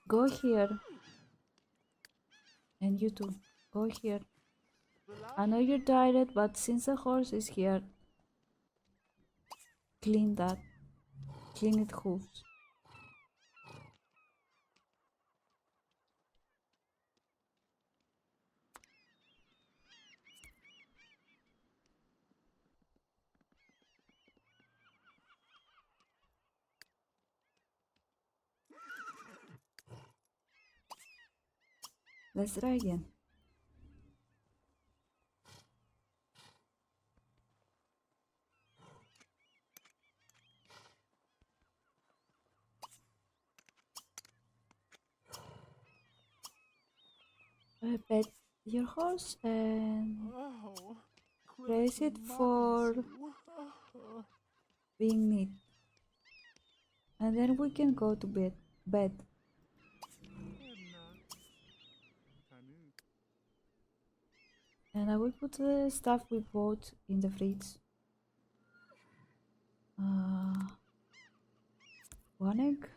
Go here. And you too. Go here. I know you're tired, but since the horse is here, clean that. Clean its hooves. Let's try again. Pet your horse and Oh, praise it for Makansu. being neat. And then we can go to bed. Edna. Tanu. And I will put the stuff we bought in the fridge. Uh, one egg.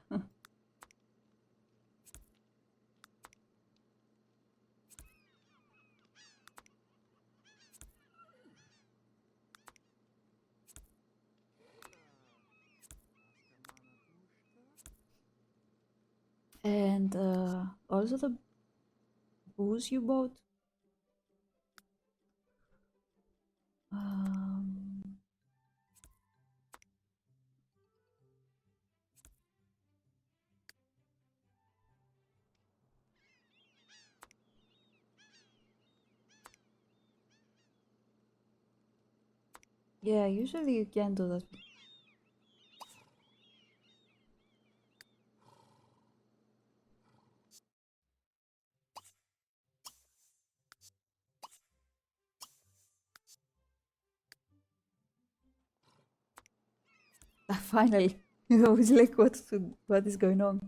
And also the booze you bought. Um, yeah, usually you can do that. Finally, I was like, what is going on?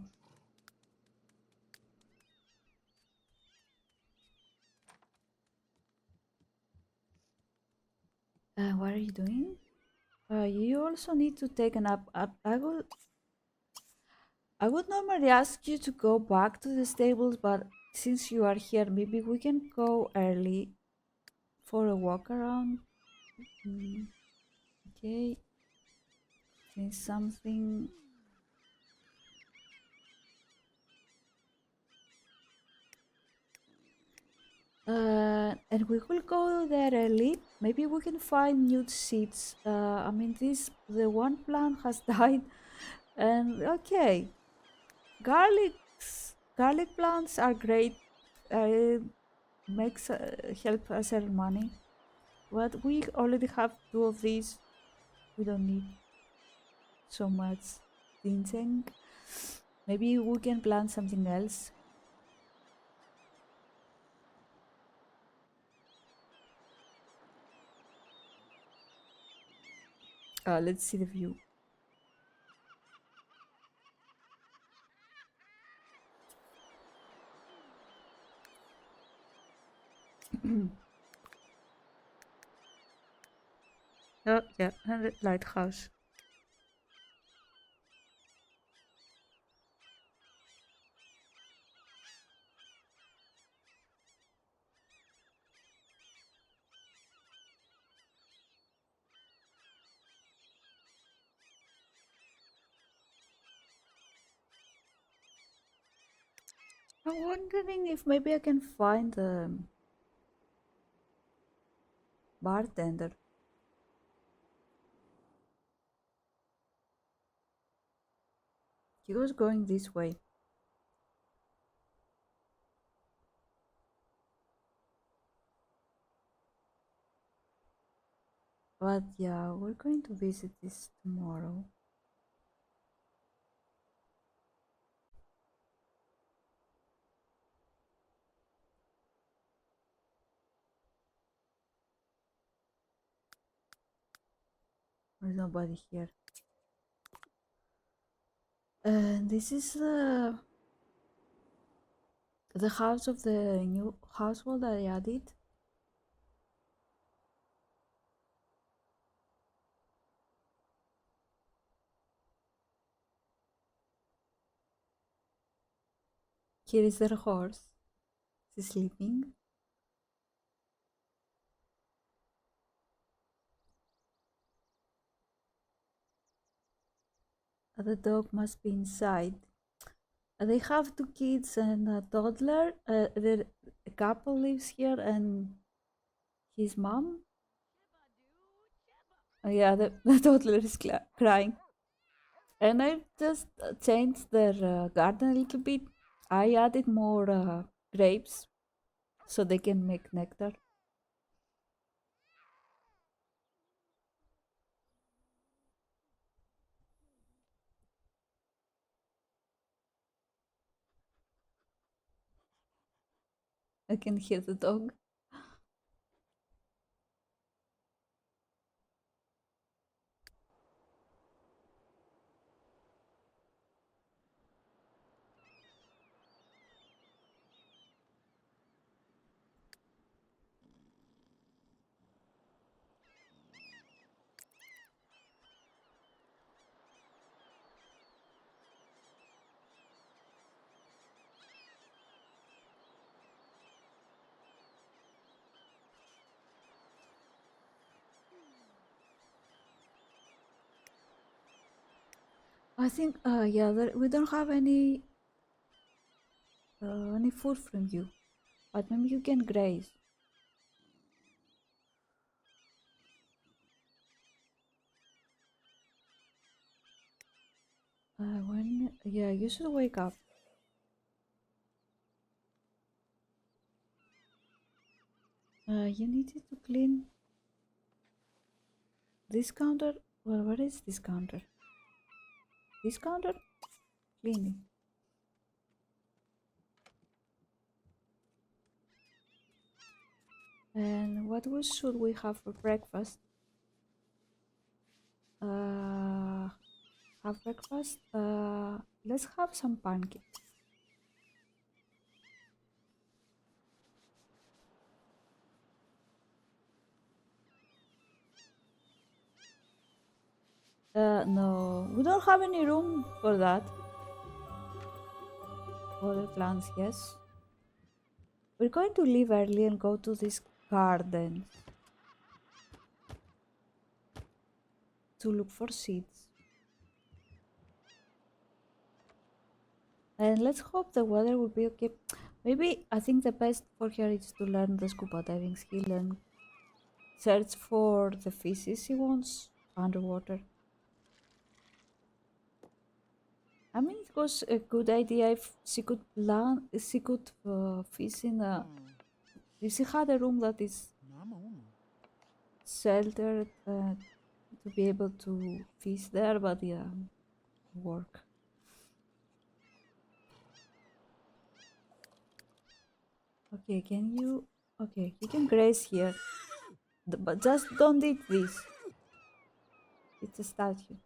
What are you doing? You also need to take a nap. I would normally ask you to go back to the stables, but since you are here, maybe we can go early for a walk around. Mm, okay, drink something. And we will go there early. Maybe we can find new seeds. I mean, the one plant has died, and okay, garlic plants are great. Makes help us earn money. But we already have two of these. We don't need so much ginseng. Maybe we can plant something else. Let's see the view. Oh, yeah, and the lighthouse. I'm wondering if maybe I can find the bartender. He was going this way. But yeah, we're going to visit this tomorrow. There's nobody here. And this is the house of the new household that I added. Here is their horse. She's sleeping. The dog must be inside. They have two kids and a toddler. The couple lives here and his mom. Yeah, the toddler is crying. And I just changed their garden a little bit. I added more grapes so they can make nectar. I can hear the dog. I think, yeah, we don't have any food from you, but maybe you can graze. Yeah, you should wake up. You needed to clean this counter. Well, where is this counter? This counter? Cleaning. And what should we have for breakfast? Uh, have breakfast? Let's have some pancakes. No, we don't have any room for that. Other plants, yes. We're going to leave early and go to this garden to look for seeds. And let's hope the weather will be okay. Maybe I think the best for her is to learn the scuba diving skill and search for the fishes she wants underwater. I mean, it was a good idea if she could land, she could fish in a. If she had a room that is Mama, sheltered to be able to fish there, but yeah, work. Okay, can you? Okay, you can graze here, but just don't eat this. It's a statue.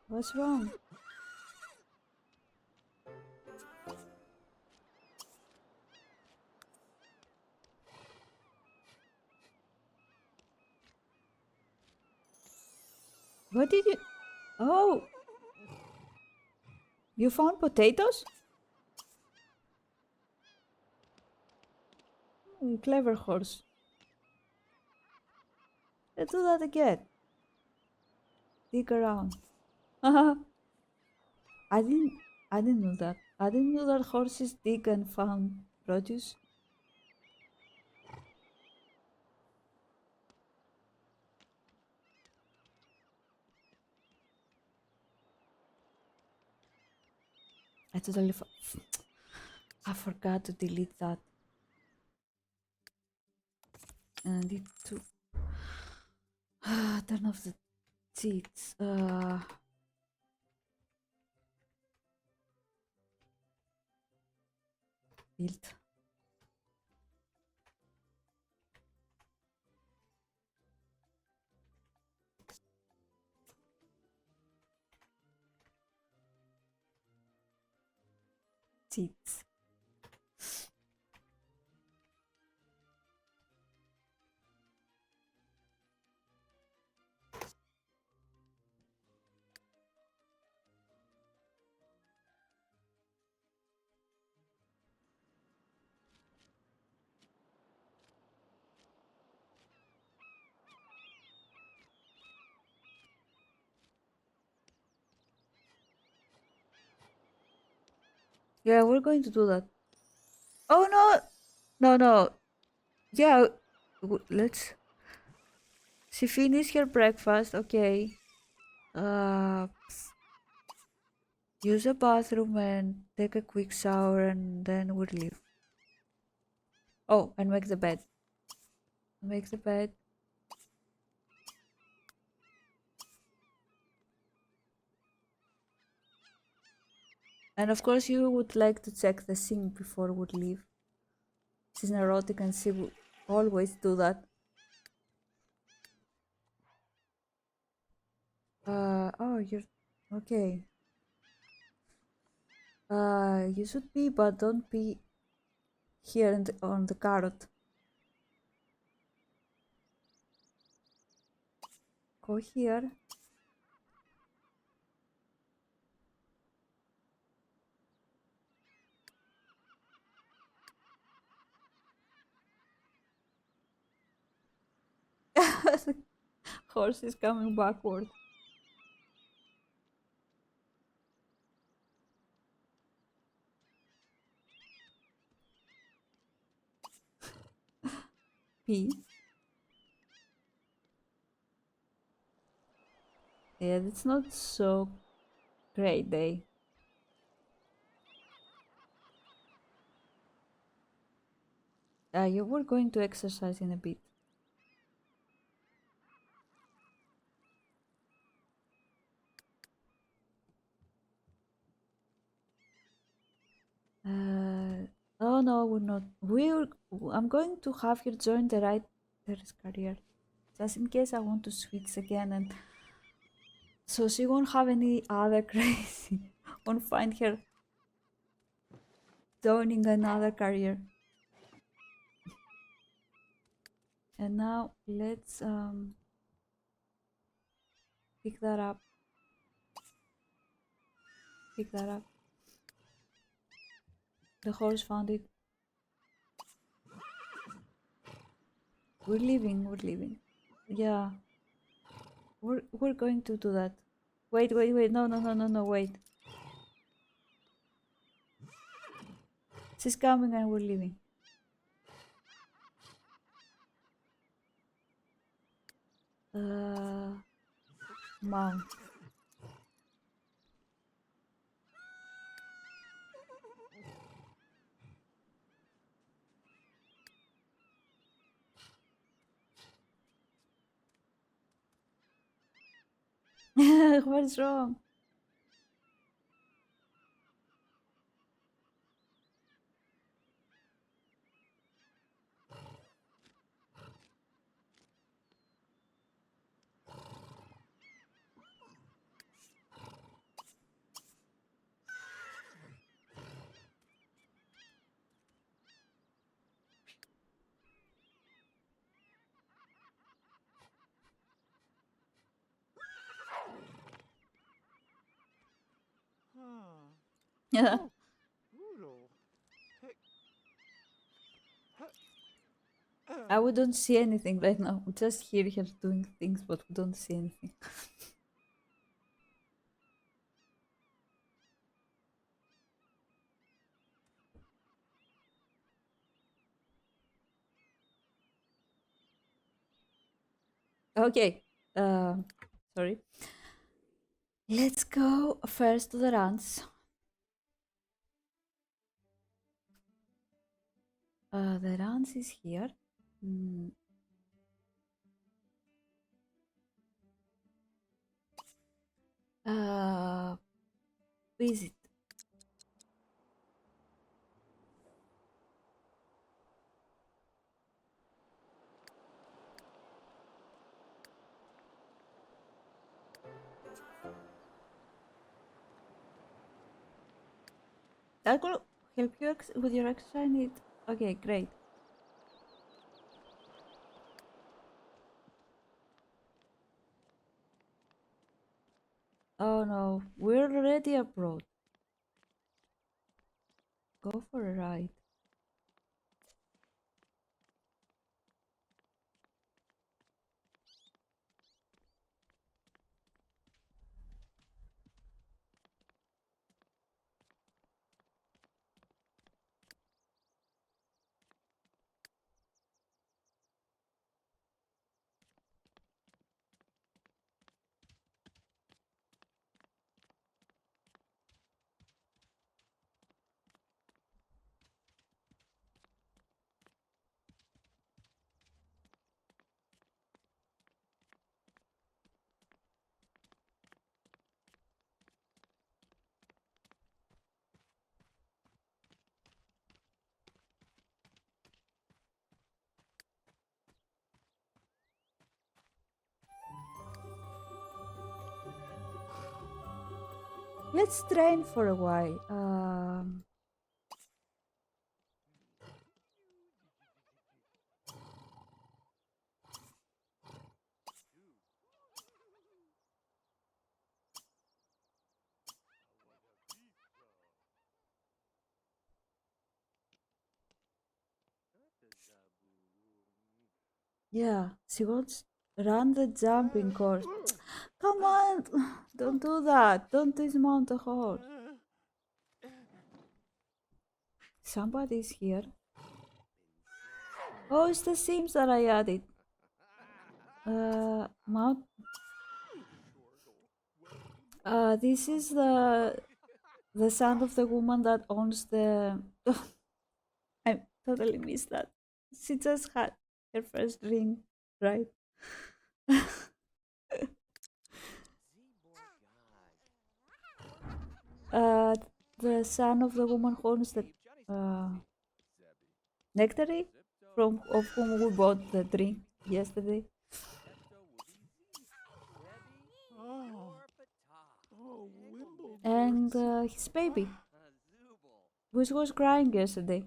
What's wrong? What did you? Oh, you found potatoes? Clever horse. Let's do that again. Dig around. I didn't. I didn't know that. I didn't know that horses dig and found produce. I totally. I forgot to delete that. And I need to turn off the seats. Build seats. Yeah, we're going to do that. Oh no, no, no. Yeah, let's. She finished her breakfast. Okay. Uh, use a bathroom and take a quick shower and then we'll leave. Oh, and make the bed. Make the bed. And of course, you would like to check the sink before we leave. She's neurotic and she will always do that. Oh, you're okay. You should be, but don't be here on the carrot. Go here. The horse is coming backward. P. Yeah, it's not so great day. You were going to exercise in a bit. Oh no, we're not. I'm going to have her join the writer's career, just in case I want to switch again, and so she won't have any other crazy. Won't find her joining another career. And now let's pick that up. Pick that up. The horse found it. We're leaving. We're leaving. Yeah, we're going to do that. Wait, wait, wait. No, no, no, no, no. Wait. She's coming and we're leaving. Uh, Mount. What's wrong? Huh. Yeah. Oh, Oodle. Heck. I we don't see anything right now. We just hear her doing things, but we don't see anything. Okay. Sorry. Let's go first to the runs. The runs is here. Mm, uh, visit. That will help you with your exercise need. Okay, great. Oh no, we're already abroad. Go for a ride. Let's train for a while. Yeah, she wants run the jumping course. Come on, don't do that. Don't dismount the horse. Somebody's here. Oh, it's the Sims that I added. Mount. This is the son of the woman that owns the. I totally missed that. She just had her first drink, right? uh, the son of the woman who owns the uh, nectary, from of whom we bought the drink yesterday, and his baby, which was crying yesterday.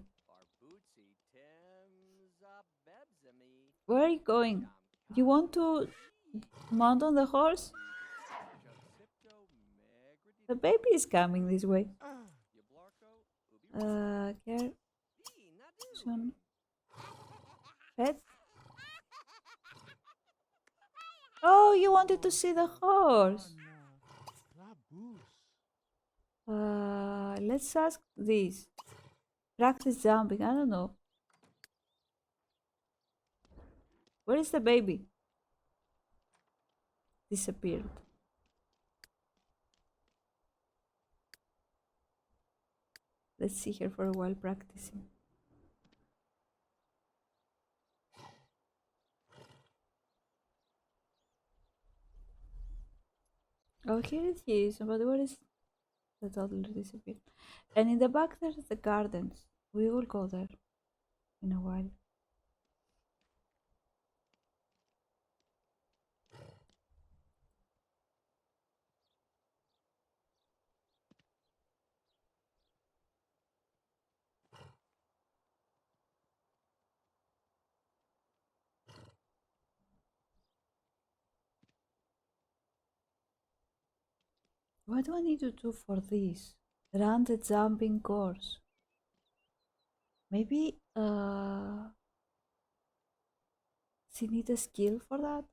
Where are you going? You want to mount on the horse? The baby is coming this way. Care, soon, pet. Oh, you wanted to see the horse. Let's ask this. Practice jumping. I don't know. Where is the baby? Disappeared. Let's see her for a while practicing. Oh, here it is. But where is the toddler disappeared? And in the back there's the gardens. We will go there in a while. What do I need to do for this? Run the jumping course. Maybe she needs a skill for that?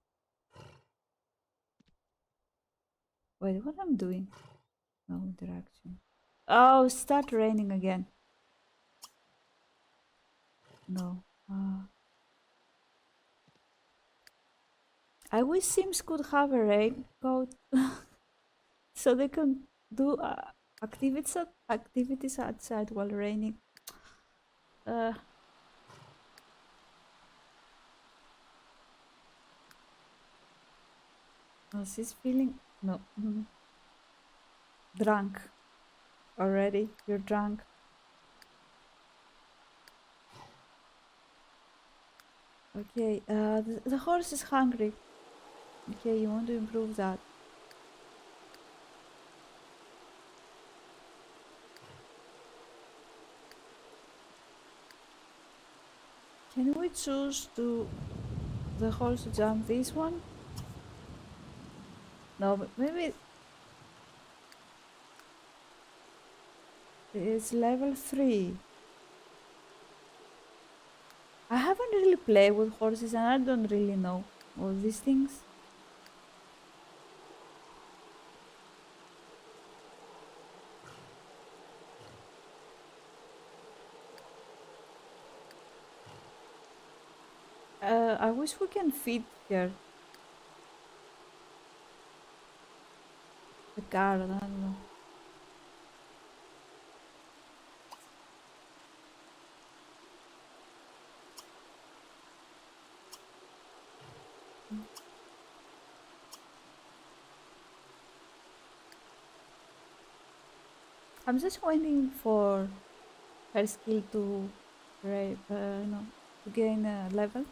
Wait, what I'm doing? No interaction. Oh, start raining again. No. I wish Sims could have a raincoat so they can do activities outside while raining. Uh, oh, she's feeling no drunk already. You're drunk. Okay. The horse is hungry. Okay, you want to improve that. Can we choose to the horse to jump this one? No, but maybe it's level 3. I haven't really played with horses and I don't really know all these things. I wish we can feed her the car, I don't know. I'm just waiting for her skill to, to gain a level,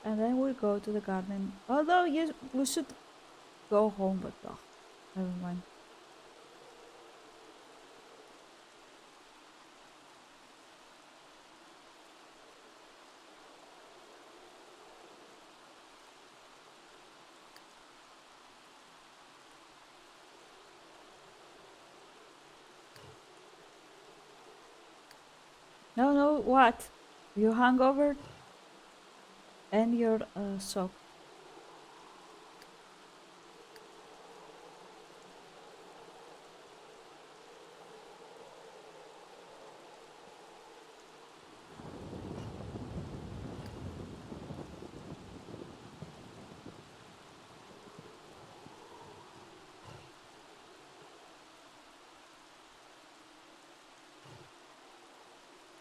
and then we'll go to the garden. Although yes, we should go home, but oh, never mind. No, no, what? You hungover and your sock.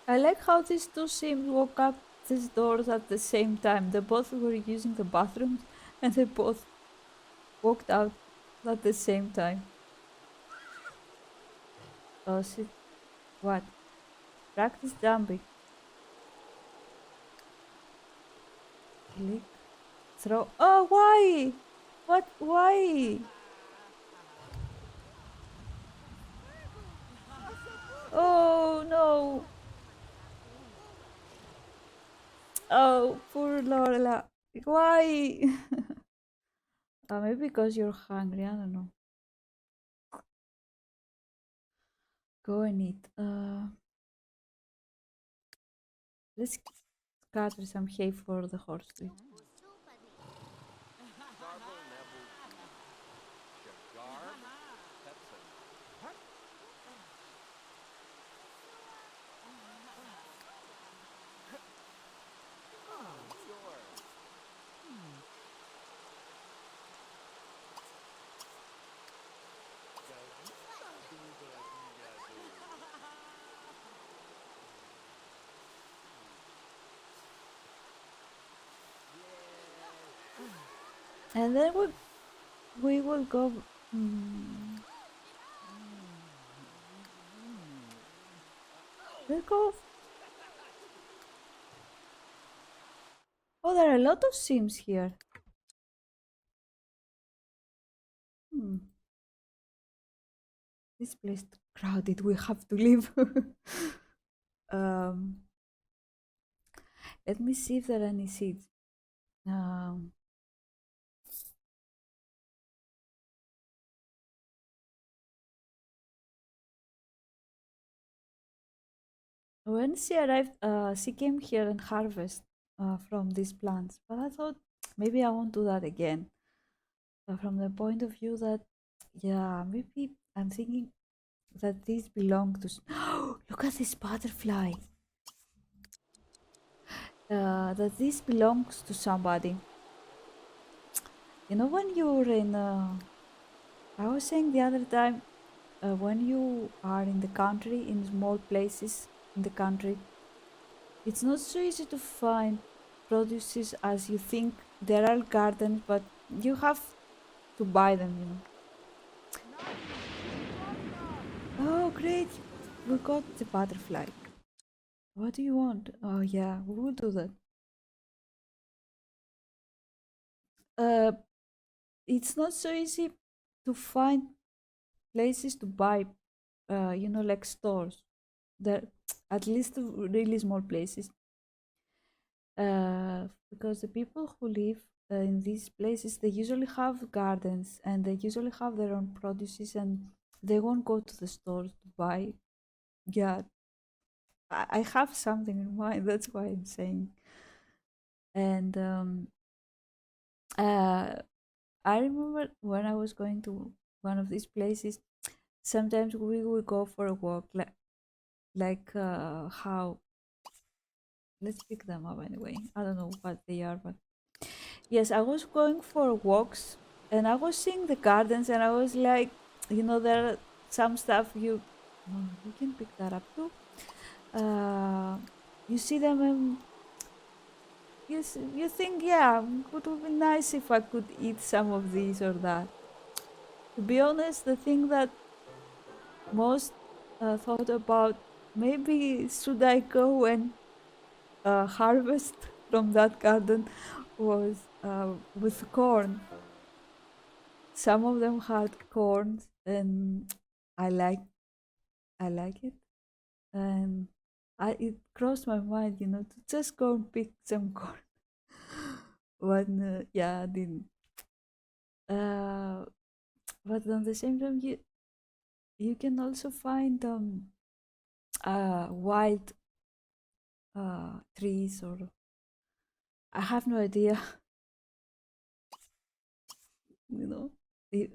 I like how these two sims woke up these doors at the same time. They both were using the bathrooms and they both walked out at the same time. Oh, shit. What? Practice jumping. Click. Throw. Oh, why? What? Why? Oh, no. Oh, poor Lorela. Why? Maybe because you're hungry. I don't know. Go and eat. Let's scatter some hay for the horse to eat. And then we will go. Mm, let's go. Oh, there are a lot of sims here. Hmm. This place is crowded. We have to leave. um, let me see if there are any seats. Um, when she arrived, she came here and harvest from these plants. But I thought maybe I won't do that again. From the point of view that, yeah, maybe I'm thinking that these belong to. Look at this butterfly. That this belongs to somebody. You know, when you're in. I was saying the other time, when you are in the country, in small places in the country, it's not so easy to find produces as you think. There are gardens, but you have to buy them, you know. Oh, great! We got the butterfly. What do you want? Oh, yeah, we will do that. Uh, it's not so easy to find places to buy, you know, like stores. There, at least really small places. Because the people who live in these places, they usually have gardens and they usually have their own produces and they won't go to the stores to buy. Yeah, I have something in mind. That's why I'm saying. And uh, I remember when I was going to one of these places, sometimes we would go for a walk, like how. Let's pick them up anyway. I don't know what they are, but yes, I was going for walks and I was seeing the gardens and I was like, you know, there are some stuff you can pick that up too. Uh, you see them and you think, yeah, it would be nice if I could eat some of these or that. To be honest, the thing that most thought about, maybe should I go and harvest from that garden, was with corn. Some of them had corns, and I like I like it. And it crossed my mind, you know, to just go and pick some corn. But yeah, I didn't. Uh, but on the same time, you can also find wild. trees, or I have no idea. You know, you,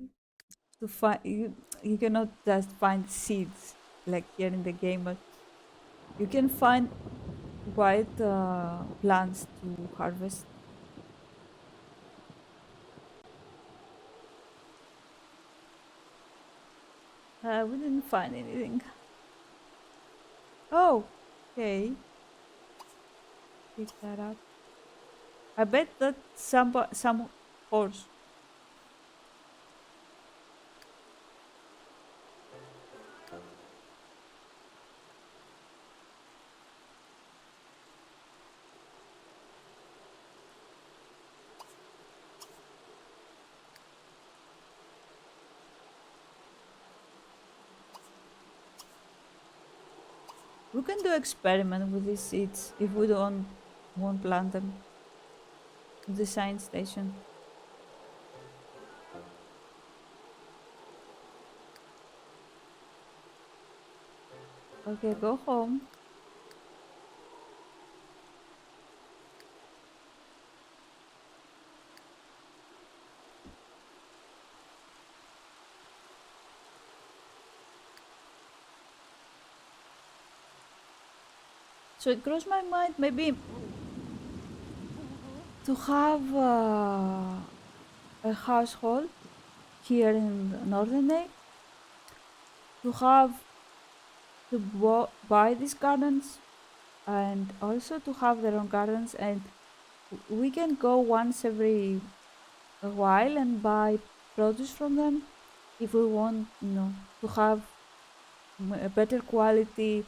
to find you cannot just find seeds like here in the game, but you can find wild plants to harvest. We didn't find anything. Oh, okay, pick that up. I bet that some horse. We can do experiment with these seeds if we don't won't plant them in the science station. Okay, go home. So it crossed my mind maybe to have a household here in Northeney, to have to buy these gardens and also to have their own gardens, and we can go once every a while and buy produce from them if we want, to have a better quality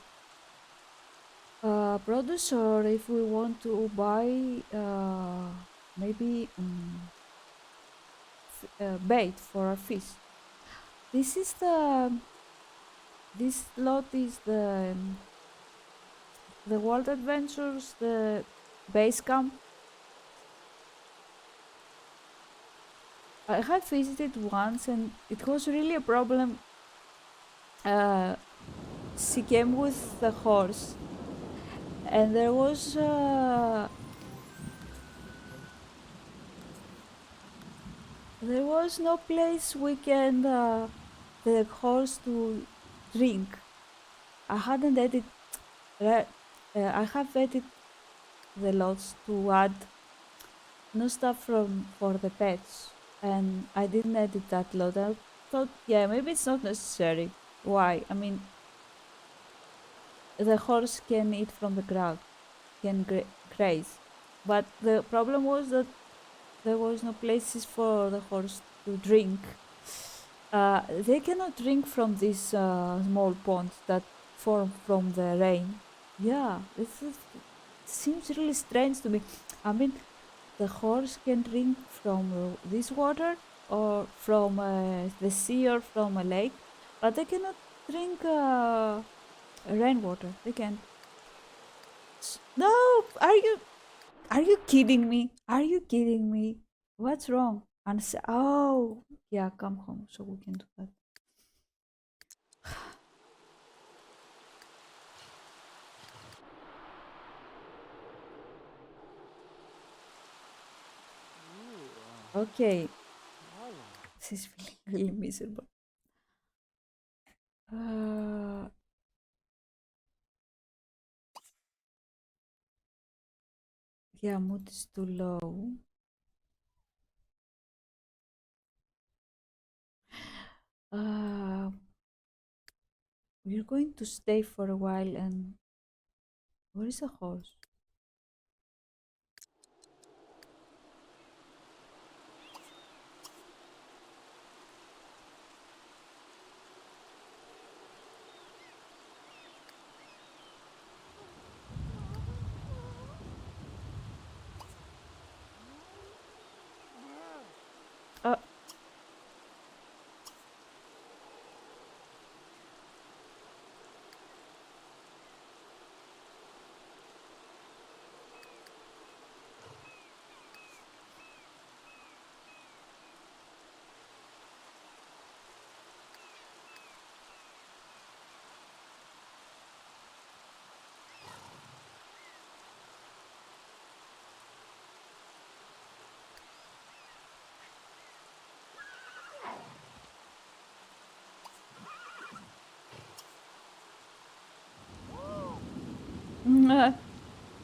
produce, or if we want to buy maybe bait for our fish. This is this lot is the World Adventures, the base camp. I had visited once, and it was really a problem. Uh, she came with the horse, and there was no place we can the horse to drink. I hadn't edited. I have edited the lots to add no stuff from for the pets, and I didn't edit that lot. I thought, yeah, maybe it's not necessary. Why? I mean, the horse can eat from the ground, can graze, but the problem was that there was no places for the horse to drink. They cannot drink from these small ponds that form from the rain. Yeah, seems really strange to me. I mean, the horse can drink from this water or from the sea or from a lake, but they cannot drink rainwater. They can't. No, are you kidding me? Are you kidding me? What's wrong? And oh, yeah, come home so we can do that. Okay, this is feeling really miserable. Uh, yeah, mood is too low. Uh, we're going to stay for a while, and where is the horse? Uh,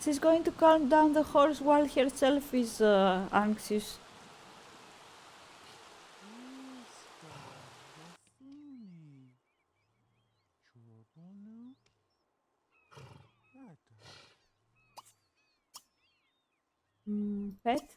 She's going to calm down the horse while herself is anxious. Pet?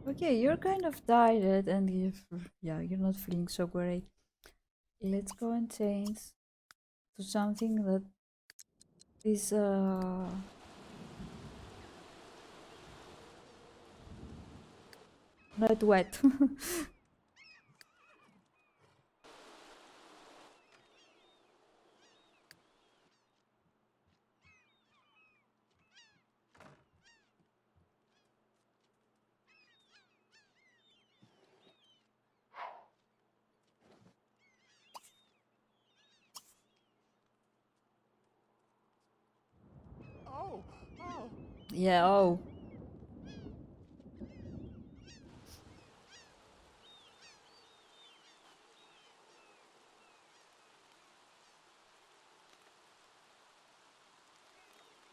Okay, you're kind of tired and you're not feeling so great. Let's go and change to something that is not wet. Oh, oh. Yeah, oh.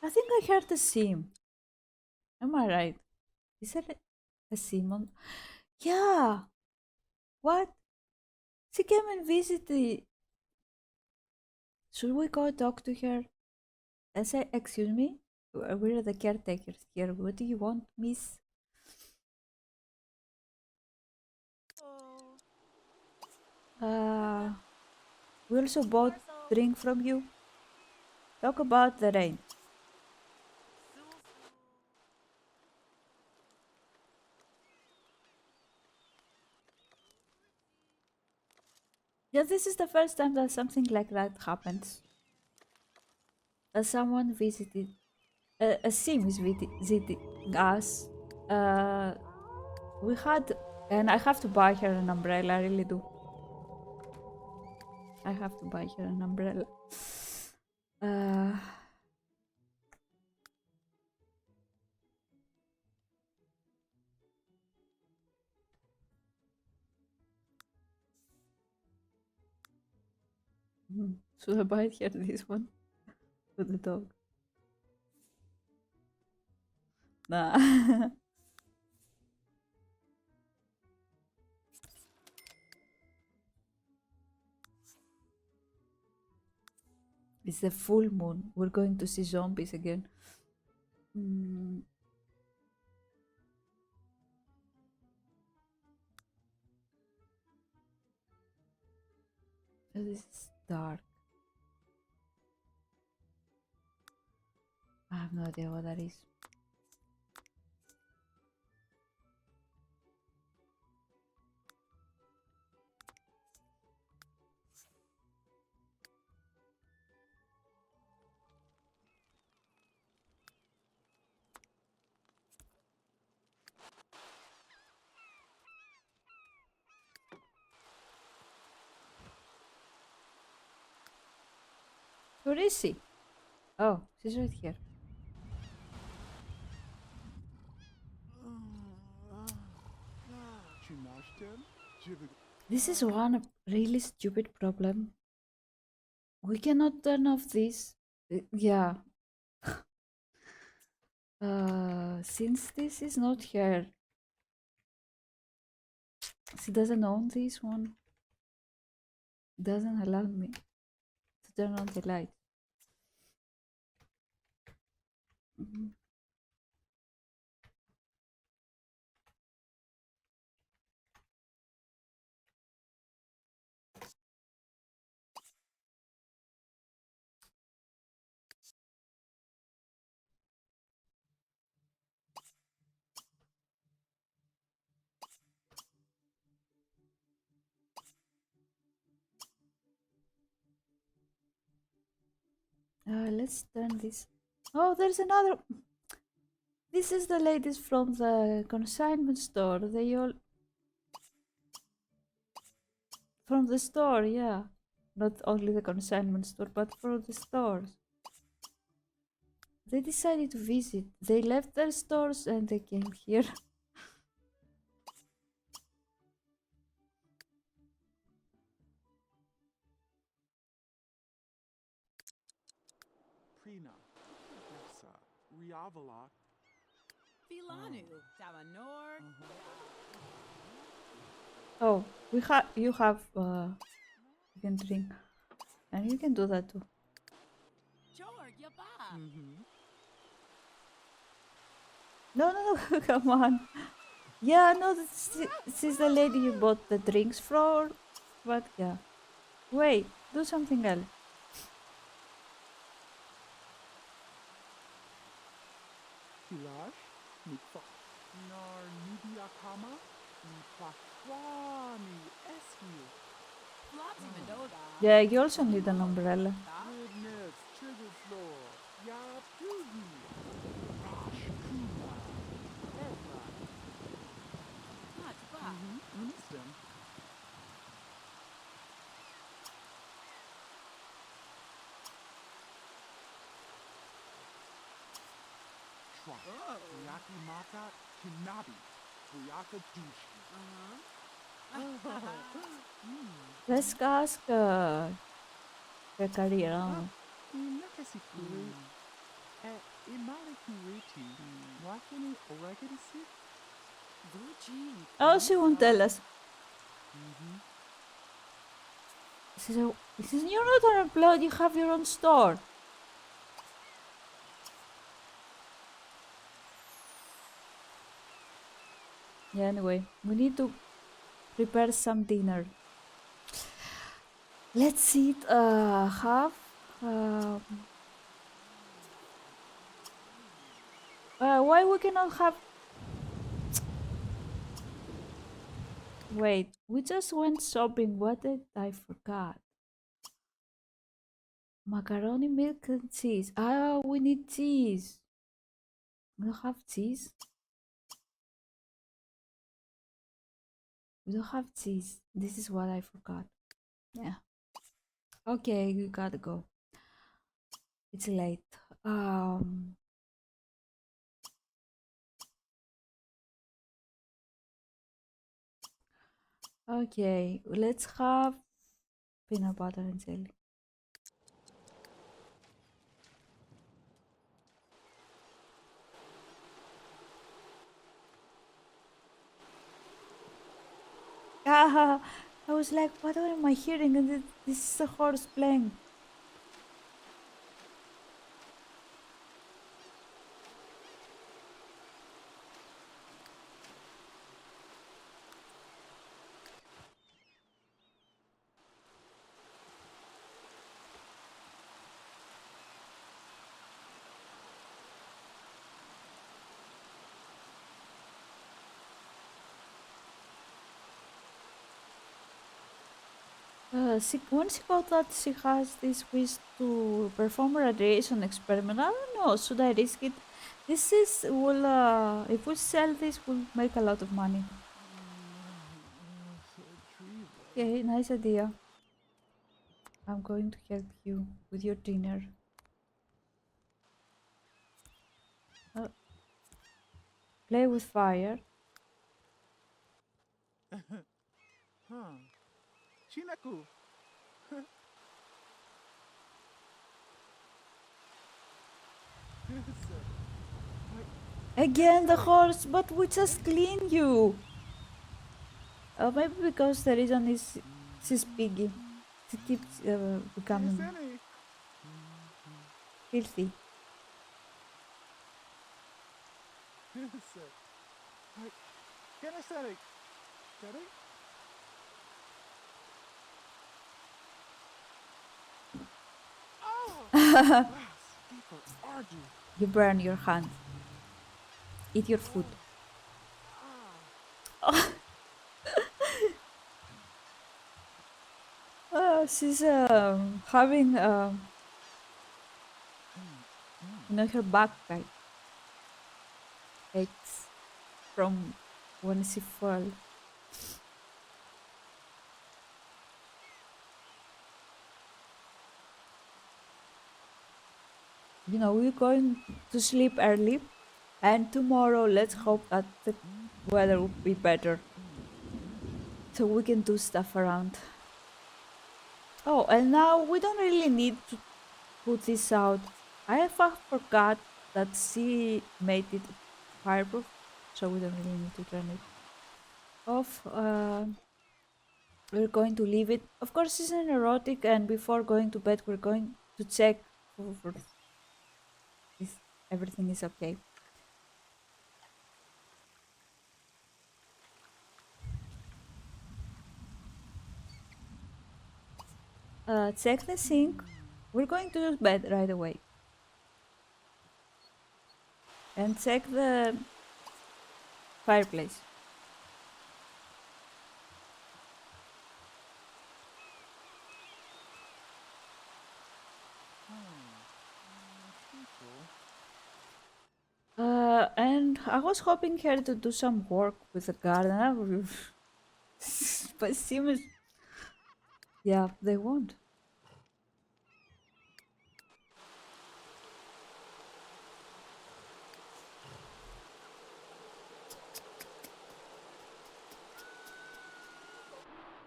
I think I heard a sim. Am I right? Is there a sim on? Yeah! What? She came and visited. Should we go talk to her? I say, excuse me? We're the caretakers here. What do you want, miss? Oh, Uh, we also bought drink from you. Talk about the rain. Yeah, this is the first time that something like that happens. Someone visited, a sim is visiting us. Uh, we had, and I have to buy her an umbrella, I really do. I have to buy her an umbrella. Uh, should I buy her this one for the dog? Nah. It's the full moon. We're going to see zombies again. Mm, this is dark. I have no idea what that is. Where is she? Oh, she's right here. This is one really stupid problem. We cannot turn off this. Yeah. Since this is not her, she doesn't own this one. Doesn't allow me to turn on the light. Mhm. Let's turn this. Oh, there's another. This is the ladies from the consignment store. They all from the store, yeah. not only the consignment store, but for the stores. They decided to visit. They left their stores and they came here. Prina. Gepsa. Riavala. Filanu. Damanor. Oh, you have you can drink. And you can do that too. Jor Yaba. No, no, no, come on. Yeah, no, this is the lady you bought the drinks for. But yeah. Wait, do something else. Hilash. Mikfa. Nar Nidiakama. Mikwaswani. Esmu. Flopsy Mendoza. Yeah, you also need an umbrella. Goodness. Trigger floor. Yapugi. Rash. Kuma. Edla. Not ba. Understand. Trump. Oh. Fuyaki Mata. Kinabi. Fuyaka Dushi. Let's ask Pekari around. Inakasikuru. Imali Kuriti. Wakini Oregasi. Vuji. Oh, she won't tell us. She says, you're not unemployed, you have your own store. Yeah, anyway, we need to prepare some dinner. Let's eat half. Why we cannot have... Wait, we just went shopping. What did I forgot? Macaroni, milk, and cheese. Ah, we need cheese. We don't have cheese. We don't have cheese. This is what I forgot. Yeah. Okay, we gotta go. It's late. Okay, let's have peanut butter and jelly. Ah, I was like, what am I hearing? And this is a horse playing. When she got that she has this wish to perform a radiation experiment. I don't know, should I risk it? This is if we sell this, we'll make a lot of money. Okay, nice idea. I'm going to help you with your dinner. Play with fire. Chinaku. Again the horse, but we just clean you. Maybe because the reason is she's piggy. She keeps becoming filthy. You burn your hand. Eat your food. She's having her backpack aches from when she fell. we're going to sleep early, and tomorrow let's hope that the weather will be better so we can do stuff around. Oh, and now we don't really need to put this out. Forgot that she made it fireproof, so we don't really need to turn it off. We're going to leave it. Of course, it's an erotic, and before going to bed, we're going to check for if everything is okay. Check the sink. We're going to use bed right away. And check the fireplace. And I was hoping here to do some work with the garden, but it seems, yeah, they won't.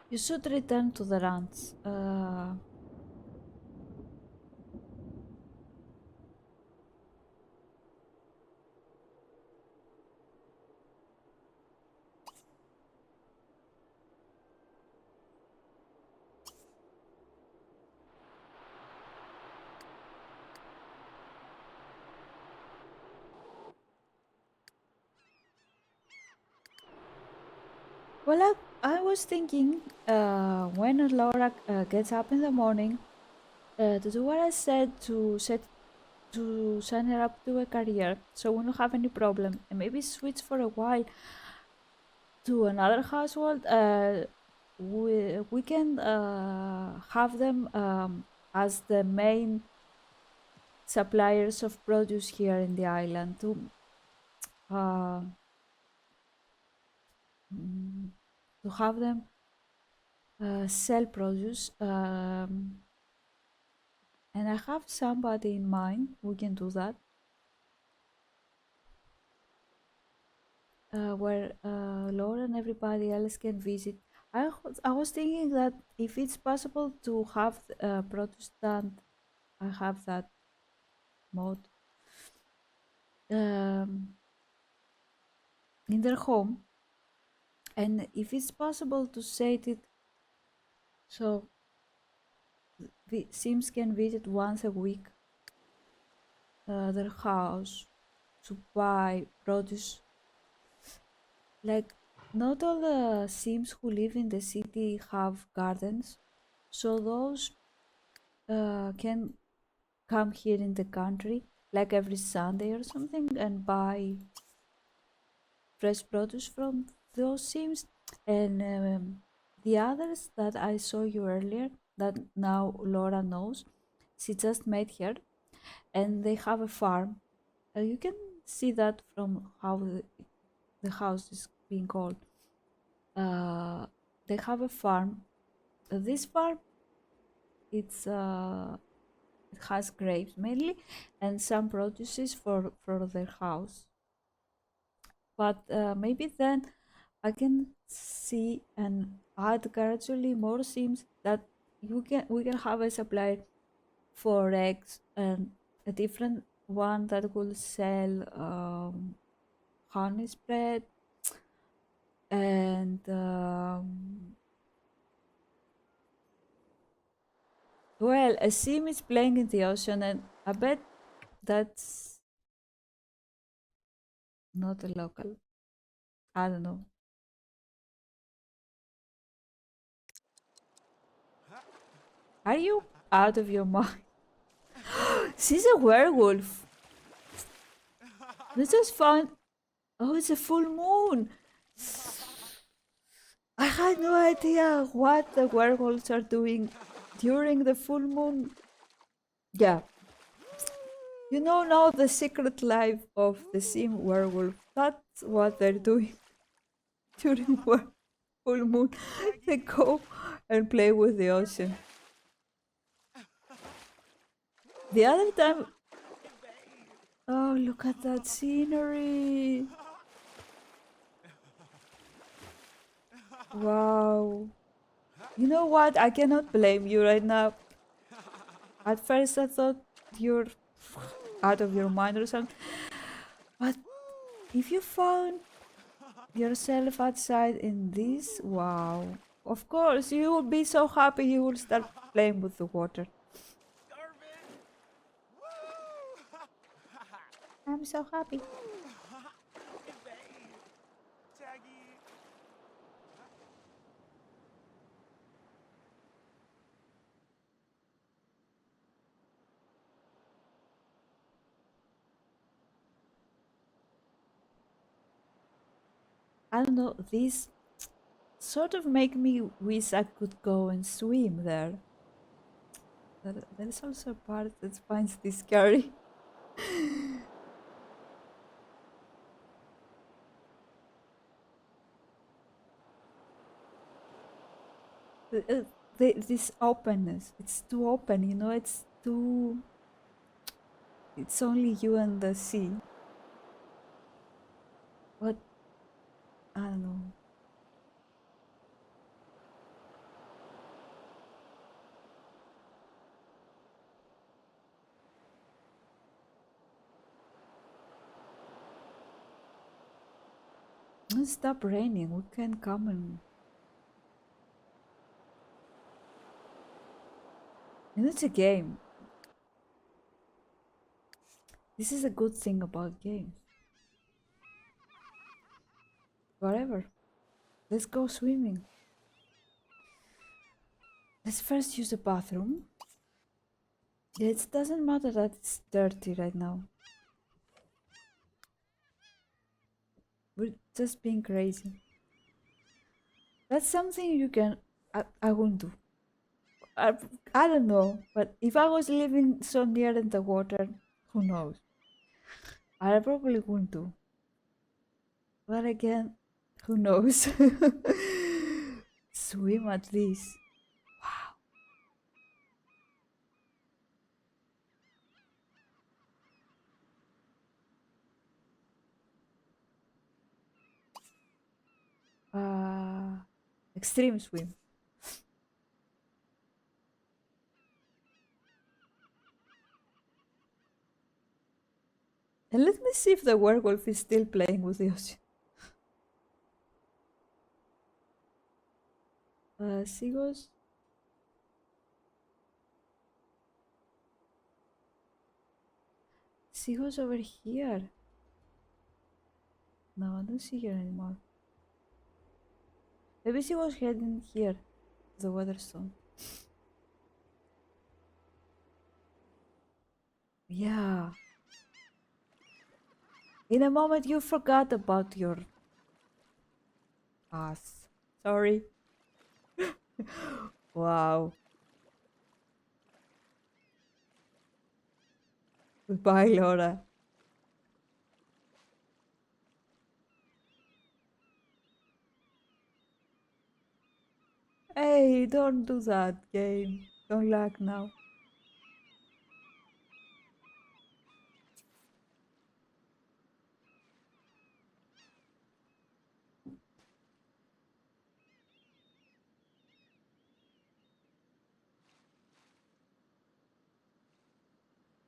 You should return to the ranch. Well, I was thinking when Laura gets up in the morning to do what I said to sign her up to a career, so we don't have any problem, and maybe switch for a while to another household. We can have them as the main suppliers of produce here in the island uh, to have them sell produce. And I have somebody in mind. We can do that. Where Laura and everybody else can visit. I was thinking that if it's possible to have Protestant, I have that mode um, in their home, and if it's possible to set it so the Sims can visit once a week their house to buy produce. Like, not all the Sims who live in the city have gardens, so those can come here in the country like every Sunday or something and buy fresh produce from those Sims. And the others that I saw you earlier, that now Laura knows, she just met her, and they have a farm. You can see that from how the house is being called. Uh, they have a farm. This farm, it's it has grapes mainly, and some produces for their house. But maybe then I can see and add gradually more sims that we can have a supply for eggs, and a different one that will sell honey spread, and well, a sim is playing in the ocean, and I bet that's not a local. I don't know. Are you out of your mind? She's a werewolf. We just found. Oh, it's a full moon. I had no idea what the werewolves are doing during the full moon. Yeah. You know now the secret life of the sim werewolf. That's what they're doing during full moon. They go and play with the ocean. The other time Oh, look at that scenery. Wow. You know what? I cannot blame you right now. At first I thought you're out of your mind or something. But if you found yourself outside in this, wow. Of course, you will be so happy you will start playing with the water. Garvin! Woo! I'm so happy. Evade! Taggy! I don't know, these sort of make me wish I could go and swim there. There's also a part that finds this scary. Uh, this openness, it's too open, you know, it's too. It's only you and the sea. But I don't know. Let's stop raining. We can come and. And it's a game. This is a good thing about games. Whatever. Let's go swimming. Let's first use the bathroom. It doesn't matter that it's dirty right now. We're just being crazy. That's something you can. I won't do. I, I don't know. But if I was living so near in the water, who knows? I probably wouldn't do. But again, who knows? Swim at least. Uh, extreme swim. And let me see if the werewolf is still playing with the ocean. Seagulls. Seagulls over here. No, I don't see her anymore. Maybe she was heading here, to the Weatherstone. Yeah. In a moment, you forgot about your ass. Sorry. Wow. Goodbye, Laura. Hey, don't do that, game. Don't lag now.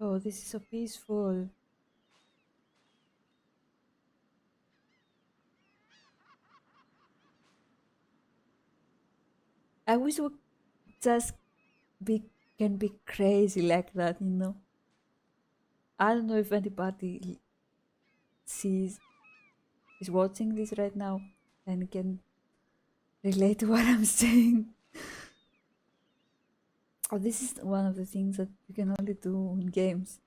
Oh, this is so peaceful. I wish we just be can be crazy like that, you know. I don't know if anybody sees is watching this right now and can relate to what I'm saying. Oh, this is one of the things that you can only do in games.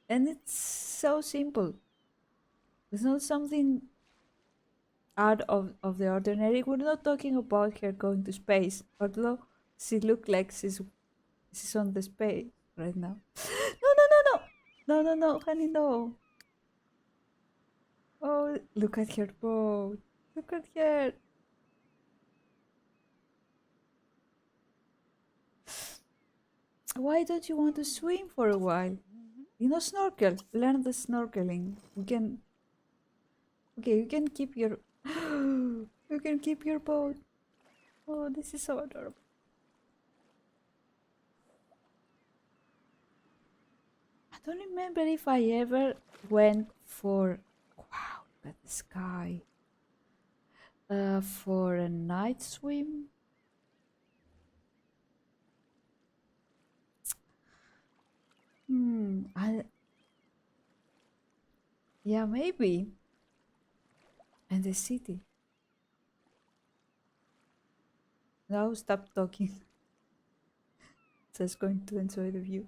And it's so simple. It's not something out of the ordinary. We're not talking about her going to space, although she looked like she's on the space right now. No, no, no, no, no, no, no, honey, no. Oh, look at her boat. Look at her. Why don't you want to swim for a while? You know, snorkel. Learn the snorkeling. We can. Okay, you can keep your. You can keep your boat. Oh, this is so adorable. I don't remember if I ever went for. Wow, look at the sky. For a night swim. Yeah, maybe. And the city. Now stop talking. Just going to enjoy the view.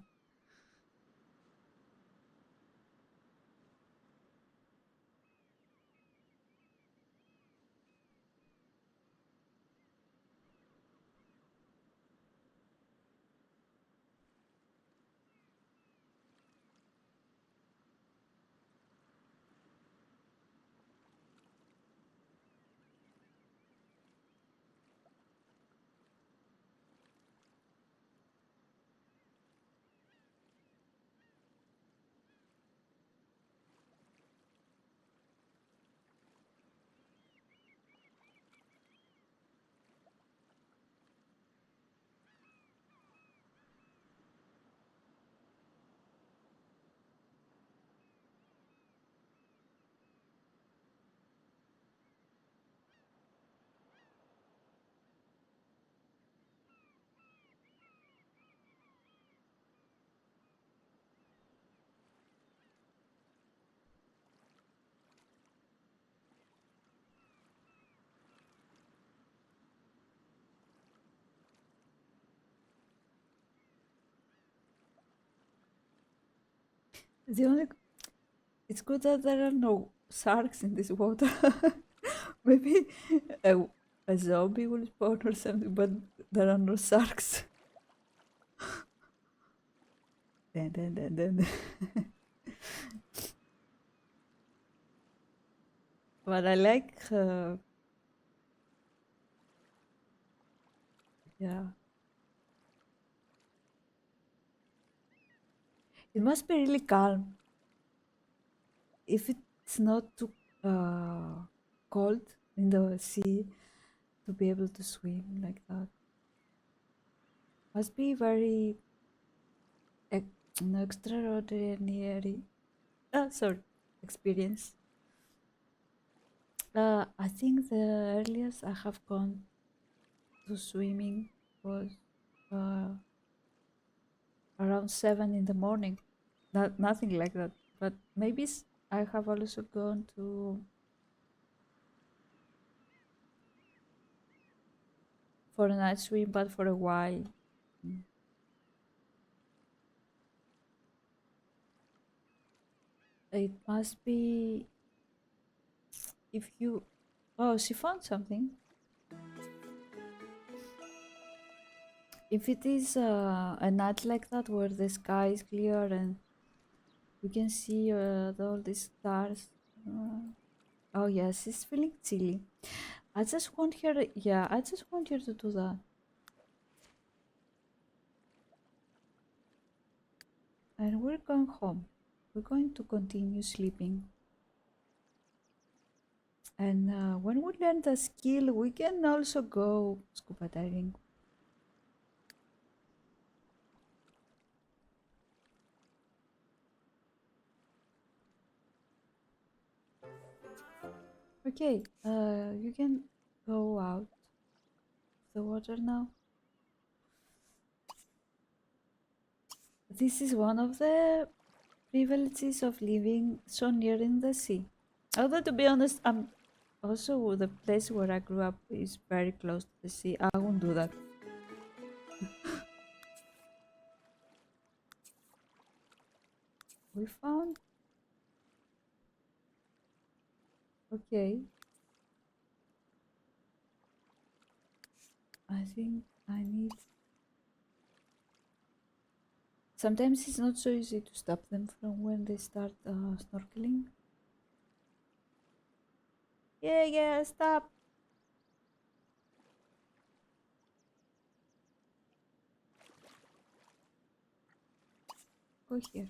The only it's good that there are no sharks in this water. Maybe a, a zombie will spawn or something, but there are no sharks. Dun. But I like, yeah. It must be really calm if it's not too cold in the sea to be able to swim like that. Must be very extraordinary. Sorry, experience. I think the earliest I have gone to swimming was uh, around 7 in the morning. Nothing like that. But maybe I have also gone to for a night swim, but for a while. Mm. It must be if you. Oh, she found something. If it is a night like that where the sky is clear and you can see all these stars. Uh, oh yes, it's feeling chilly. I just want her. Yeah, I just want her to do that. And we're going home. We're going to continue sleeping. And when we learn the skill, we can also go scuba diving. Okay, you can go out of the water now. This is one of the privileges of living so near in the sea. Although to be honest, also the place where I grew up is very close to the sea. I won't do that. We found. Okay. I think I need. Sometimes it's not so easy to stop them from when they start snorkeling. Yeah, stop. go here.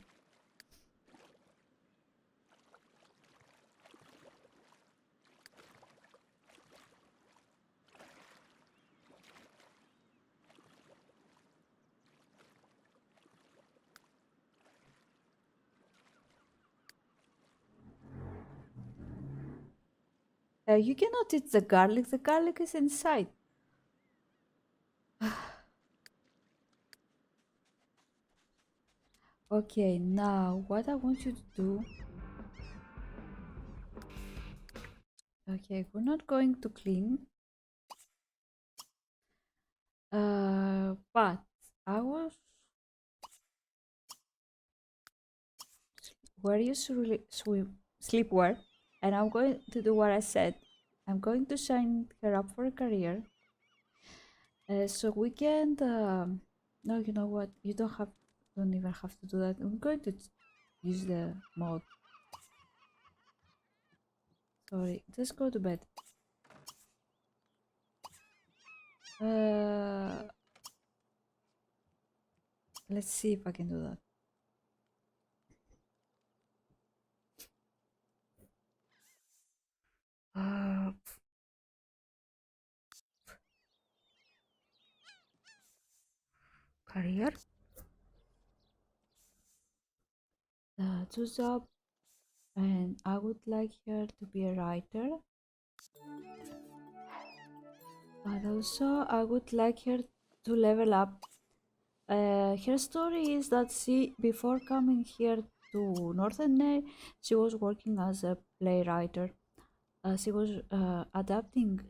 You cannot eat the garlic. The garlic is inside. Okay, now what I want you to do. Okay, we're not going to clean. But I was where you sleep where, and I'm going to do what I said. I'm going to sign her up for a career. So we can. No, you know what? You don't even have to do that. I'm going to use the mode. Sorry, just go to bed. Uh, let's see if I can do that. Uh, career. Choose job, and I would like her to be a writer. But also, I would like her to level up. Her story is that before coming here to Northern, she was working as a playwright. She was adapting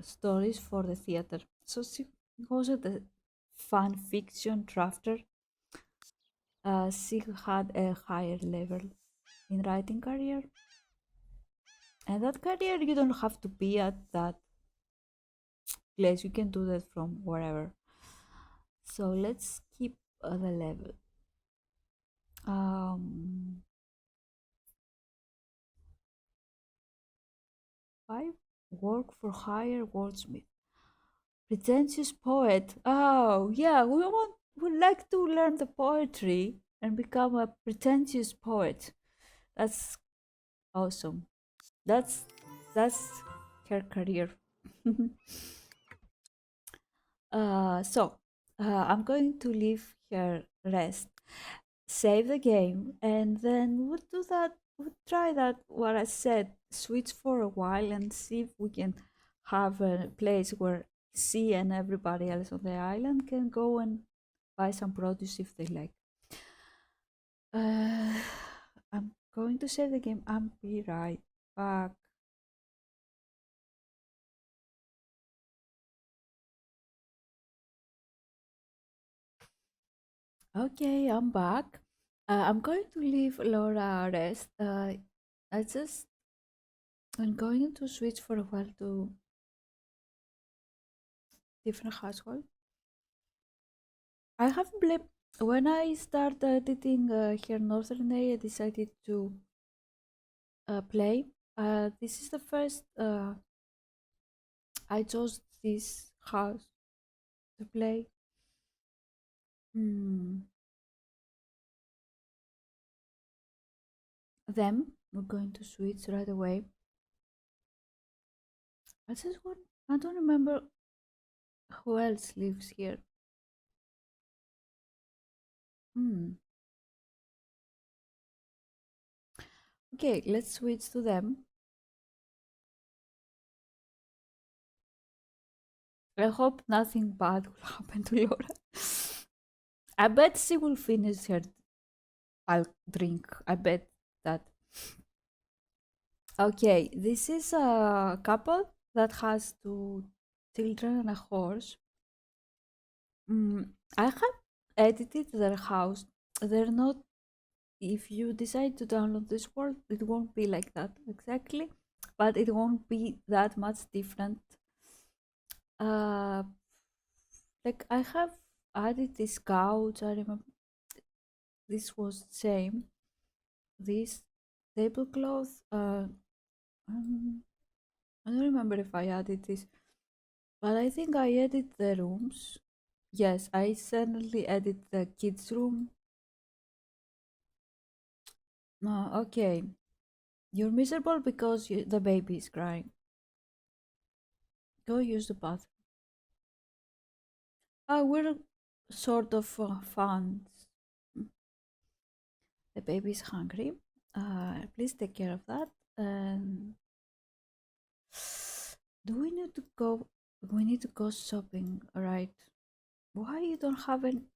stories for the theater. So she was a fan fiction drafter. She had a higher level in writing career. And that career, you don't have to be at that place. You can do that from wherever. So let's keep the level. Um, 5. Work for hire wordsmith. Pretentious poet. Oh, yeah, would like to learn the poetry and become a pretentious poet. That's awesome. That's her career. So I'm going to leave her rest, save the game, and then we'll do that. We'll try that. What I said, switch for a while and see if we can have a place where she and everybody else on the island can go and buy some produce if they like. Uh, I'm going to save the game and be right back. Okay, I'm back. I'm going to leave Laura rest. I'm going to switch for a while to different household. I haven't played when I started editing here in Northern I decided to play. This is the first I chose this house to play. Hmm. Them. We're going to switch right away. I just want. I don't remember who else lives here. Hmm. Okay, let's switch to them. I hope nothing bad will happen to Laura. I bet she will finish her drink. I bet that. Okay, this is a couple that has two children and a horse. I have edited their house. They're not. If you decide to download this world, it won't be like that exactly, but it won't be that much different. Uh, like I have added this couch. I remember this was the same. This tablecloth. Um, I don't remember if I added this, but I think I added the rooms. Yes, I certainly added the kids' room. No, okay. You're miserable because the baby is crying. Go use the bathroom. Oh, we're sort of fans. The baby is hungry. Please take care of that. And do we need to go? We need to go shopping, right? Why you don't have an?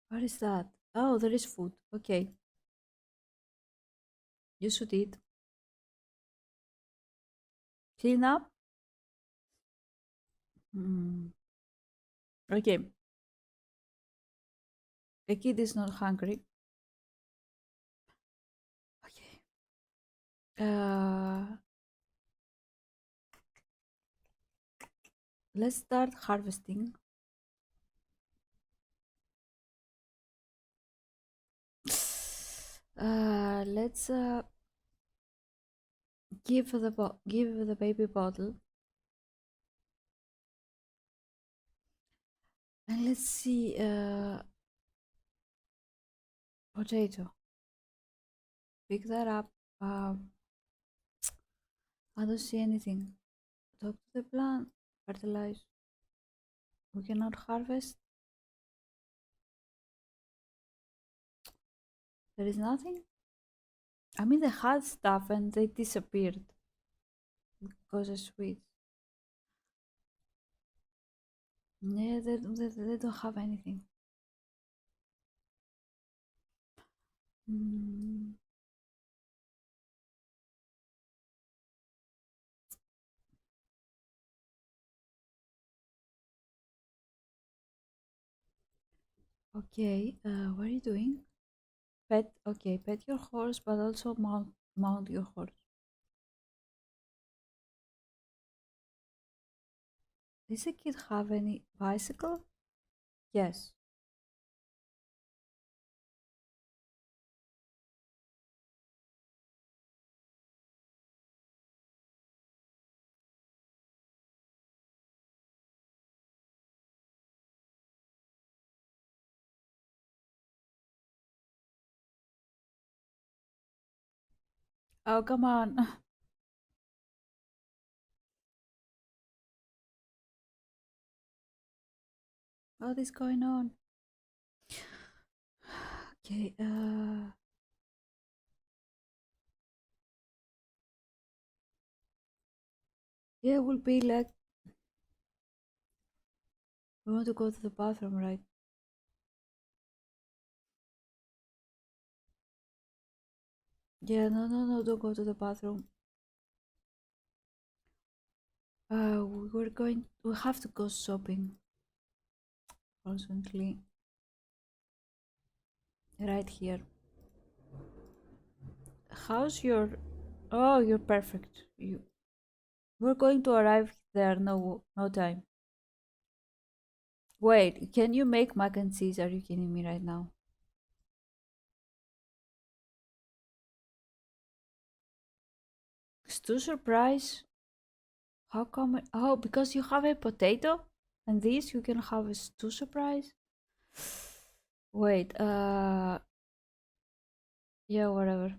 What is that? Oh, there is food. Okay, you should eat. Clean up. Hmm. Okay, the kid is not hungry. Okay. Let's start harvesting. Let's give the baby bottle, and let's see. Potato. Pick that up. I don't see anything. Talk to the plant. Fertilize. We cannot harvest. There is nothing. I mean, they had stuff and they disappeared because of sweets. Yeah, they don't have anything. Mm, okay, what are you doing? Pet, okay, pet your horse, but also mount your horse. Does the kid have any bicycle? Yes. Oh, come on. What is going on? Okay, yeah, it will be like we want to go to the bathroom, right? Yeah, no, no, no, don't go to the bathroom. We have to go shopping constantly. Right here. How's your? Oh, you're perfect. We're going to arrive there. No, no time. Wait, can you make mac and cheese? Are you kidding me right now? Stew surprise? How come? Oh, because you have a potato, and this you can have a stew surprise. Wait, yeah, whatever.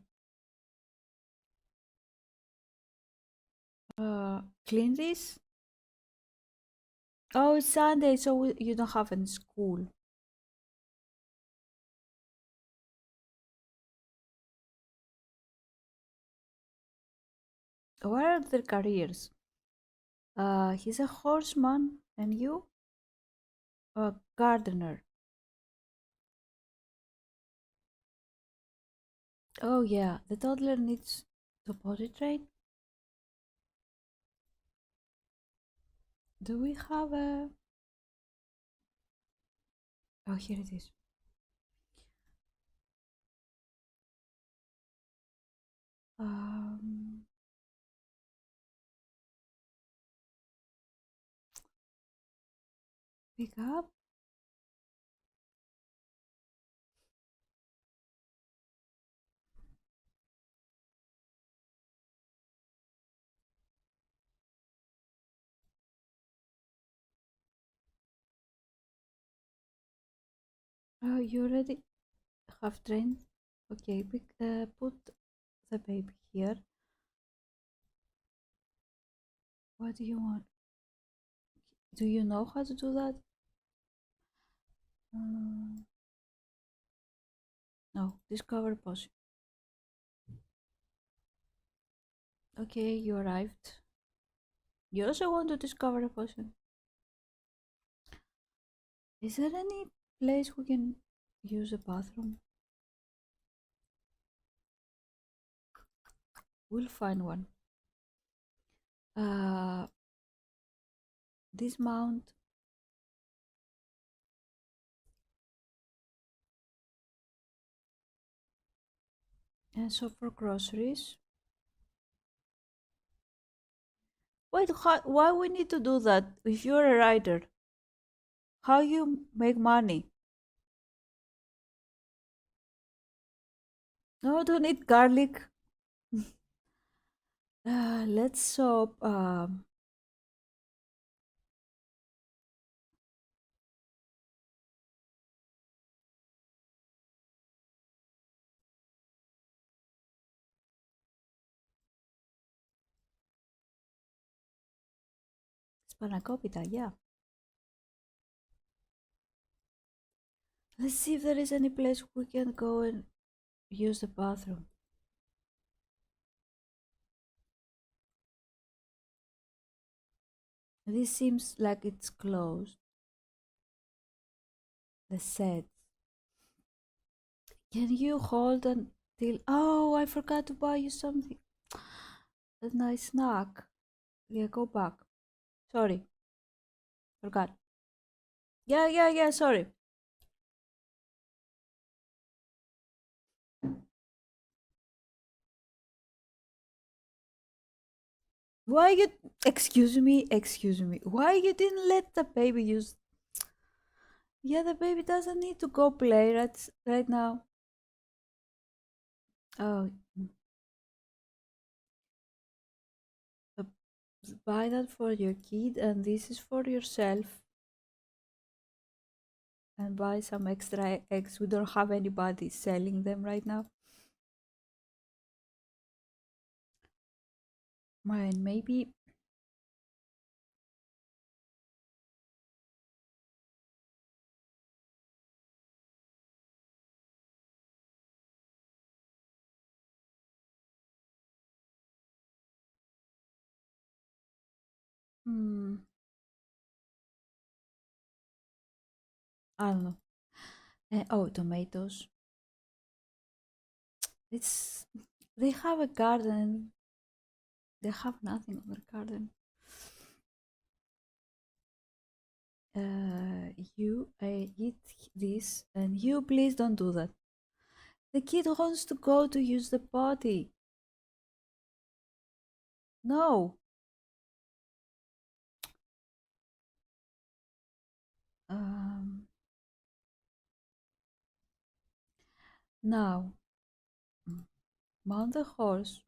Clean this. Oh, it's Sunday, so you don't have any school. What are their careers? He's a horseman, and you? A gardener. Oh yeah, the toddler needs to potty train. Do we have a? Oh, here it is. Um, Pick up. Oh, you already have trained? Okay, put the baby here. What do you want? Do you know how to do that? Uh, no, discover potion. Okay, you arrived. You also want to discover a potion. Is there any place we can use a bathroom? We'll find one. Uh, dismount. And so for groceries. Wait, why we need to do that? If you're a writer, how you make money? No, don't eat garlic. Let's soap. Spanakopita, yeah. Let's see if there is any place we can go and use the bathroom. This seems like it's closed. The set. Can you hold until? Oh, I forgot to buy you something. A nice snack. Yeah, go back. Sorry, forgot. Yeah. Sorry. Why you? Excuse me. Why you didn't let the baby use? Yeah, the baby doesn't need to go play right now. Oh, uh, buy that for your kid, and this is for yourself. And buy some extra eggs. We don't have anybody selling them right now. Mine, maybe. Hmm. I don't know. Oh, tomatoes. It's they have a garden. They have nothing on their garden. You eat this, and you please don't do that. The kid wants to go to use the potty. No. Um. Now, mount the horse.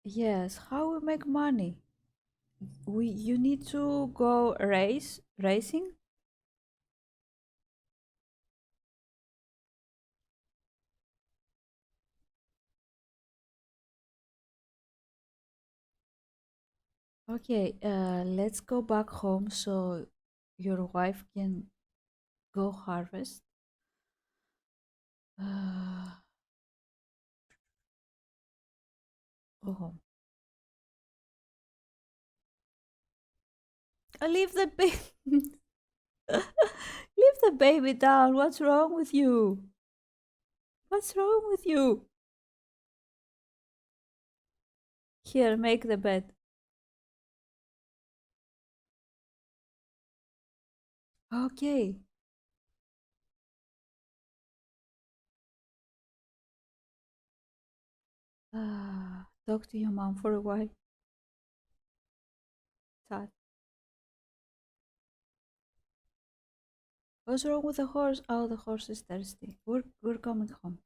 Yes. How we make money? You need to go racing. Okay. Let's go back home so your wife can go harvest. Go home. Leave the baby. Leave the baby down. What's wrong with you? What's wrong with you? Here, make the bed. Okay. Talk to your mom for a while. Sad. What's wrong with the horse? Oh, the horse is thirsty. We're coming home.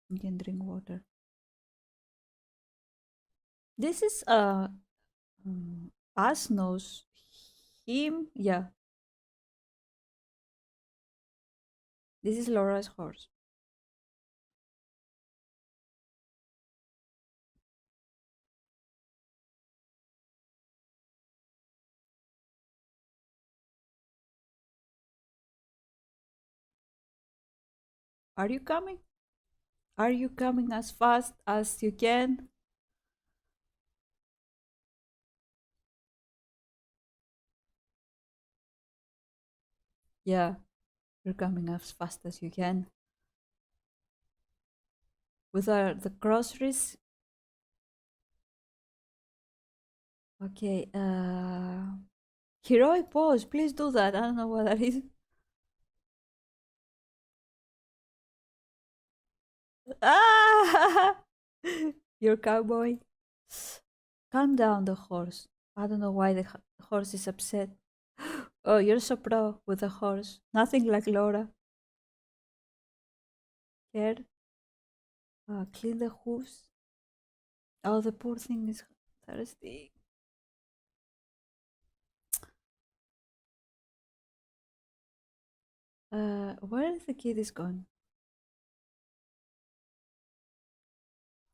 You can drink water. This is us knows him. Yeah, this is Laura's horse. Are you coming? Are you coming as fast as you can? Yeah, you're coming as fast as you can. With the groceries. Okay. Heroic pose. Please do that. I don't know what that is. Ah! Your cowboy. Calm down, the horse. I don't know why the horse is upset. Oh, you're so pro with the horse. Nothing like Laura. Care? Clean the hooves. Oh, the poor thing is thirsty. Where is the kid is gone?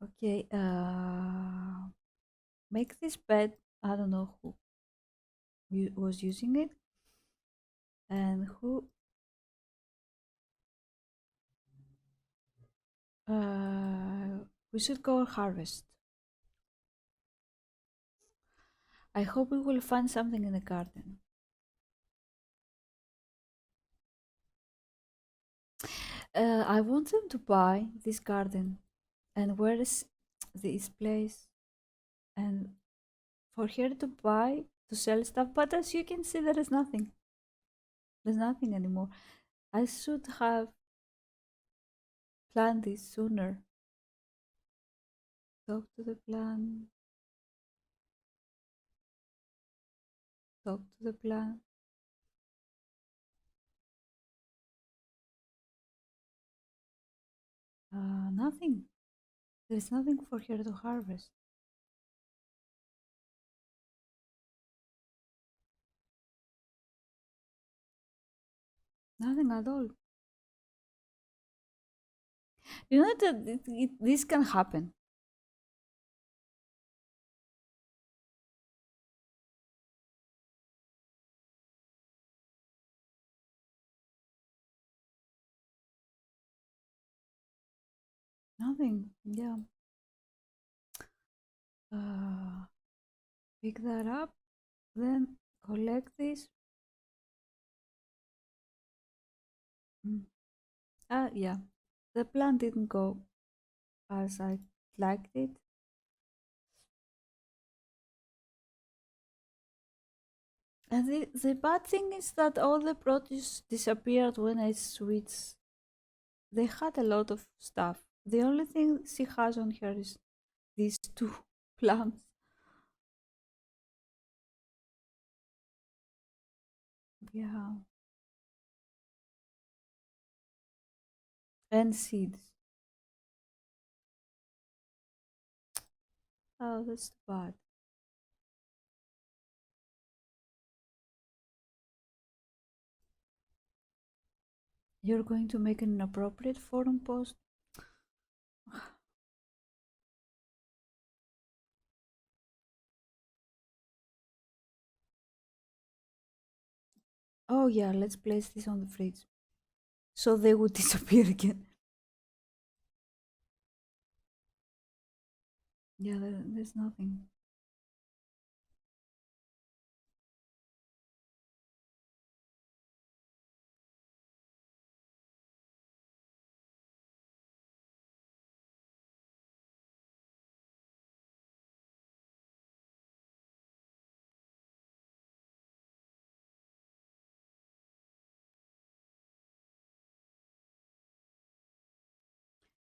Okay, make this bed. I don't know who was using it and who. We should go harvest. I hope we will find something in the garden. I want them to buy this garden. And where is this place? And for her to buy, to sell stuff. But as you can see, there is nothing. There's nothing anymore. I should have planned this sooner. Talk to the plant. Talk to the plant. Nothing. There's nothing for her to harvest. Nothing at all. You know that this can happen. Nothing. Yeah. Uh, Pick that up. Then collect this. Mm. Yeah. The plan didn't go as I liked it. And the bad thing is that all the produce disappeared when I switched. They had a lot of stuff. The only thing she has on her is these two plums. Yeah. And seeds. Oh, that's too bad. You're going to make an inappropriate forum post? Oh, yeah, let's place this on the fridge. So they would disappear again. Yeah, there's nothing.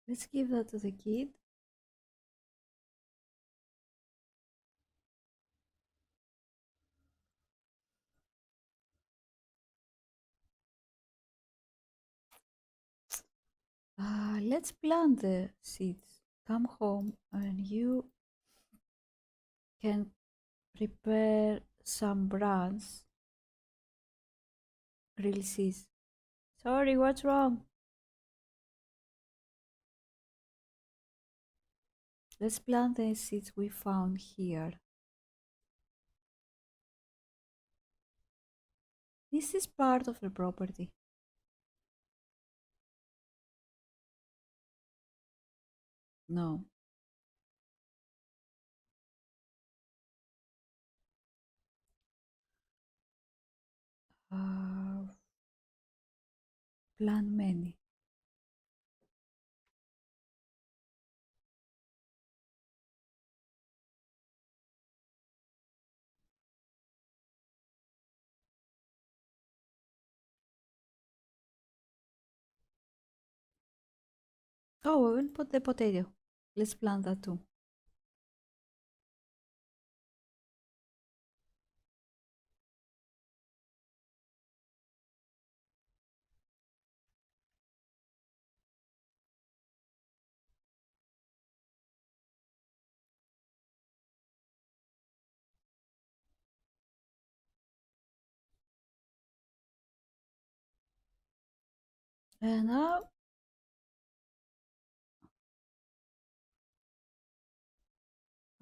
Let's give that to the kid. Let's plant the seeds. Come home and you can prepare some brands. Grill says, sorry, what's wrong? Let's plant the seeds we found here. This is part of the property. No. Uh, plant many. Oh, we will put the potato. Let's plant that too. And now,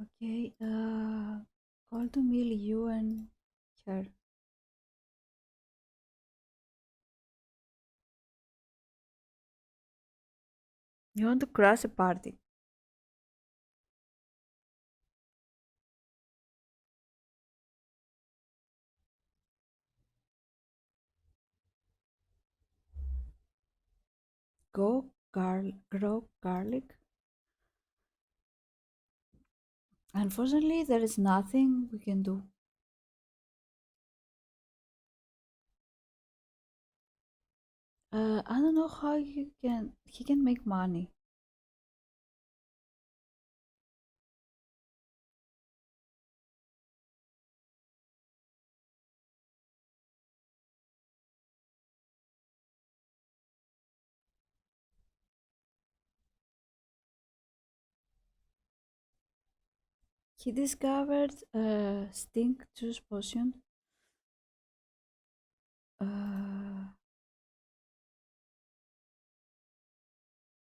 okay, call to meal you and her. You want to crash a party? Grow garlic. Unfortunately, there is nothing we can do. I don't know how he can make money. He discovered a stink juice potion. Uh,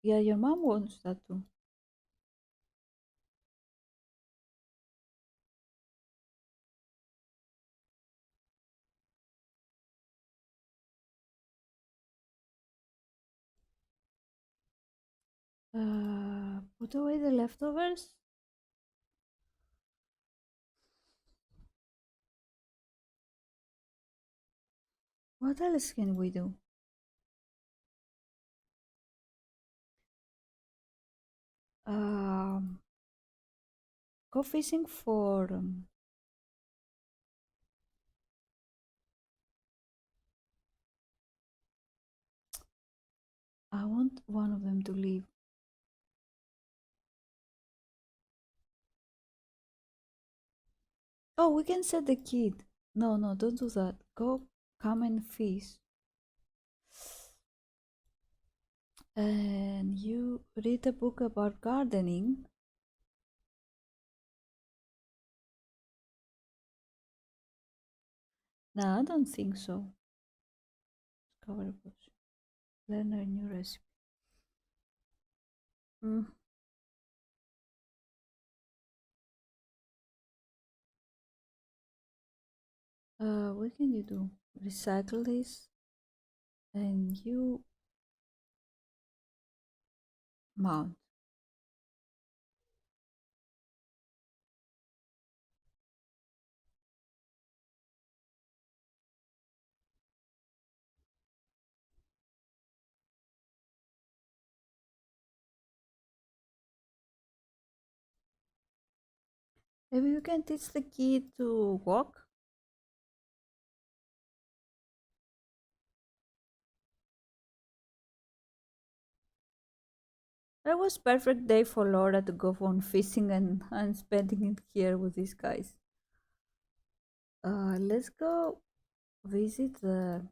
yeah, your mom wants that too. Put away the leftovers. What else can we do? Um, go fishing for. I want one of them to leave. Oh, we can set the kid. No, no, don't do that. Go, come and fish. And you read a book about gardening. No, I don't think so. Discover a potion. Learn a new recipe. Mm. What can you do? Recycle this, and you mount. Maybe you can teach the kid to walk. That was perfect day for Laura to go on fishing and spending it here with these guys. Let's go visit the.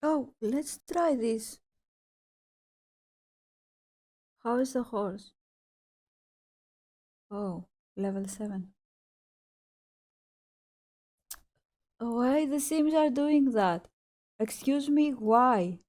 Oh, let's try this. How is the horse? Oh, level 7. Why the Sims are doing that? Excuse me, why?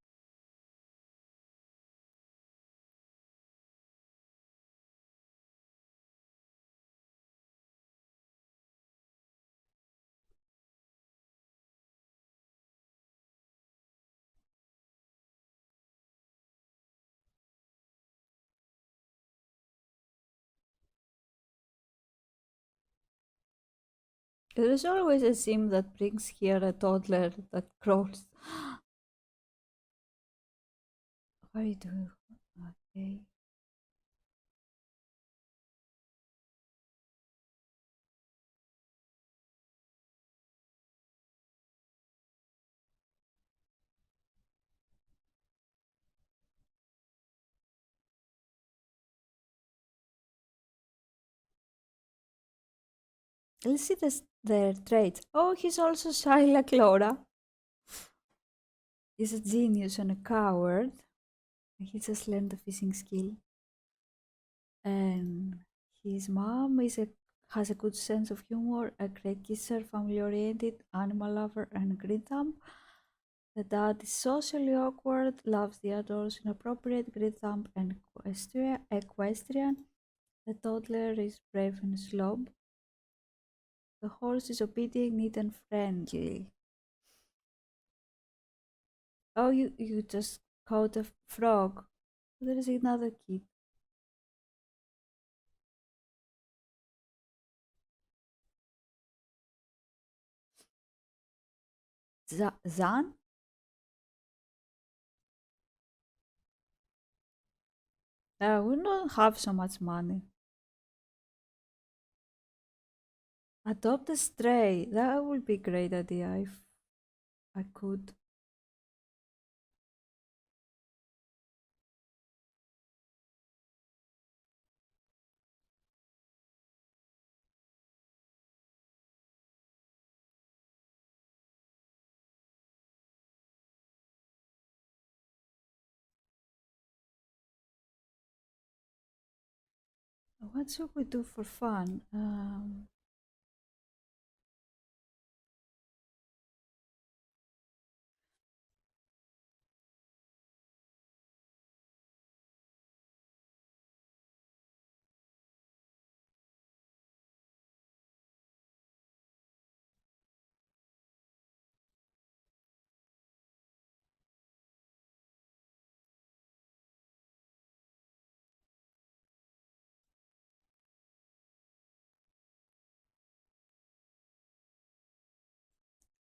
There is always a sim that brings here a toddler that crawls. What are you doing? Okay. Let's see their traits. Oh, he's also shy like Laura. He's a genius and a coward. He just learned the fishing skill. And his mom has a good sense of humor, a great kisser, family oriented, animal lover, and a green thumb. The dad is socially awkward, loves the outdoors, inappropriate, green thumb, and equestrian. The toddler is brave and slob. The horse is obedient, neat, and friendly. Oh, you just caught a frog. There is another kid. Zan? We don't have so much money. Adopt a stray. That would be a great idea if I could. What should we do for fun?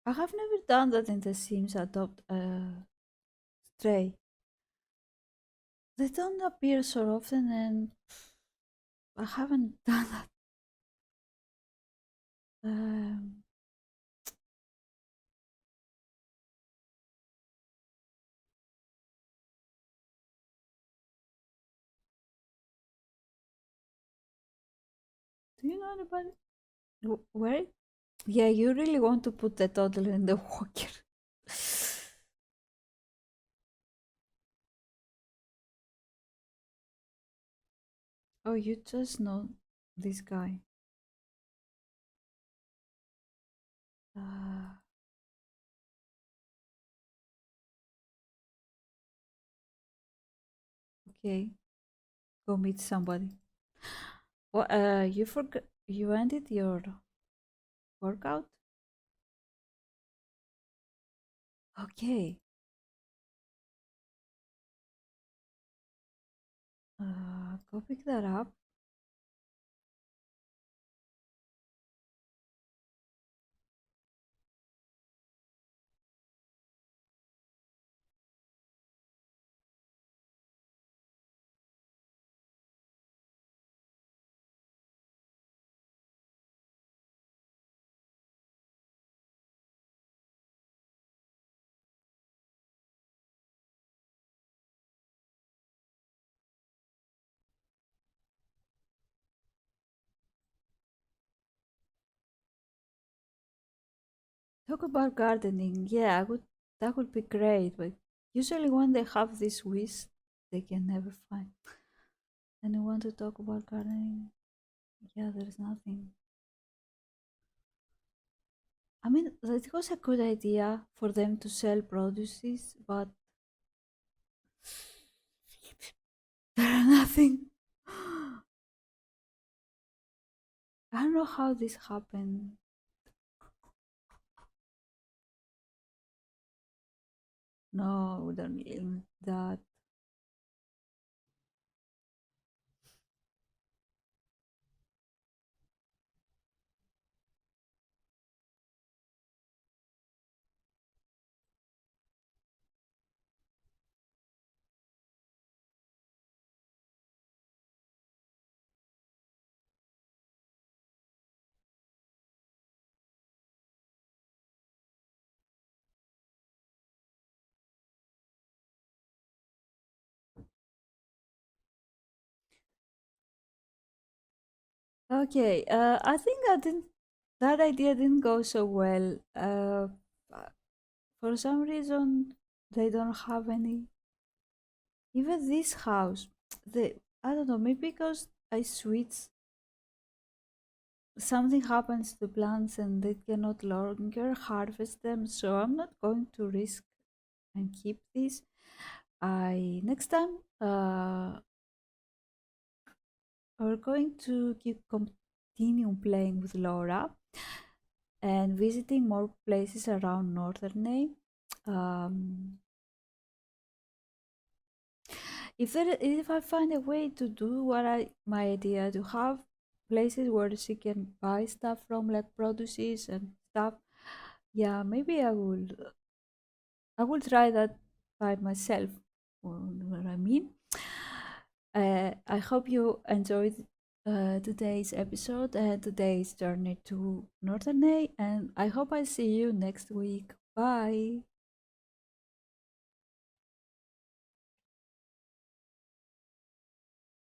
I have never done that in The Sims Adopt a Stray. They don't appear so often, and I haven't done that. Um, do you know anybody? Where? Yeah, you really want to put the toddler in the walker. Oh, you just know this guy. Uh, okay, go meet somebody. What? You forgot. You ended your workout. Okay. Go pick that up. Talk about gardening. Yeah, I would. That would be great, but usually when they have this wish, they can never find. And I want to talk about gardening. Yeah, there's nothing. I mean, it was a good idea for them to sell produces, but there are nothing. I don't know how this happened. No, we don't need that. Okay, I think that idea didn't go so well. Uh, for some reason, they don't have any. Even this house, I don't know, maybe because I switch, something happens to plants and they cannot longer harvest them. So I'm not going to risk and keep this. I next time, we're going to keep continue playing with Laura and visiting more places around Northerney. Um, if I find a way to do what I my idea to have places where she can buy stuff from, like produces and stuff, yeah, maybe I will try that by myself. What I mean. I hope you enjoyed today's episode and today's journey to Northern, and I hope I see you next week. Bye.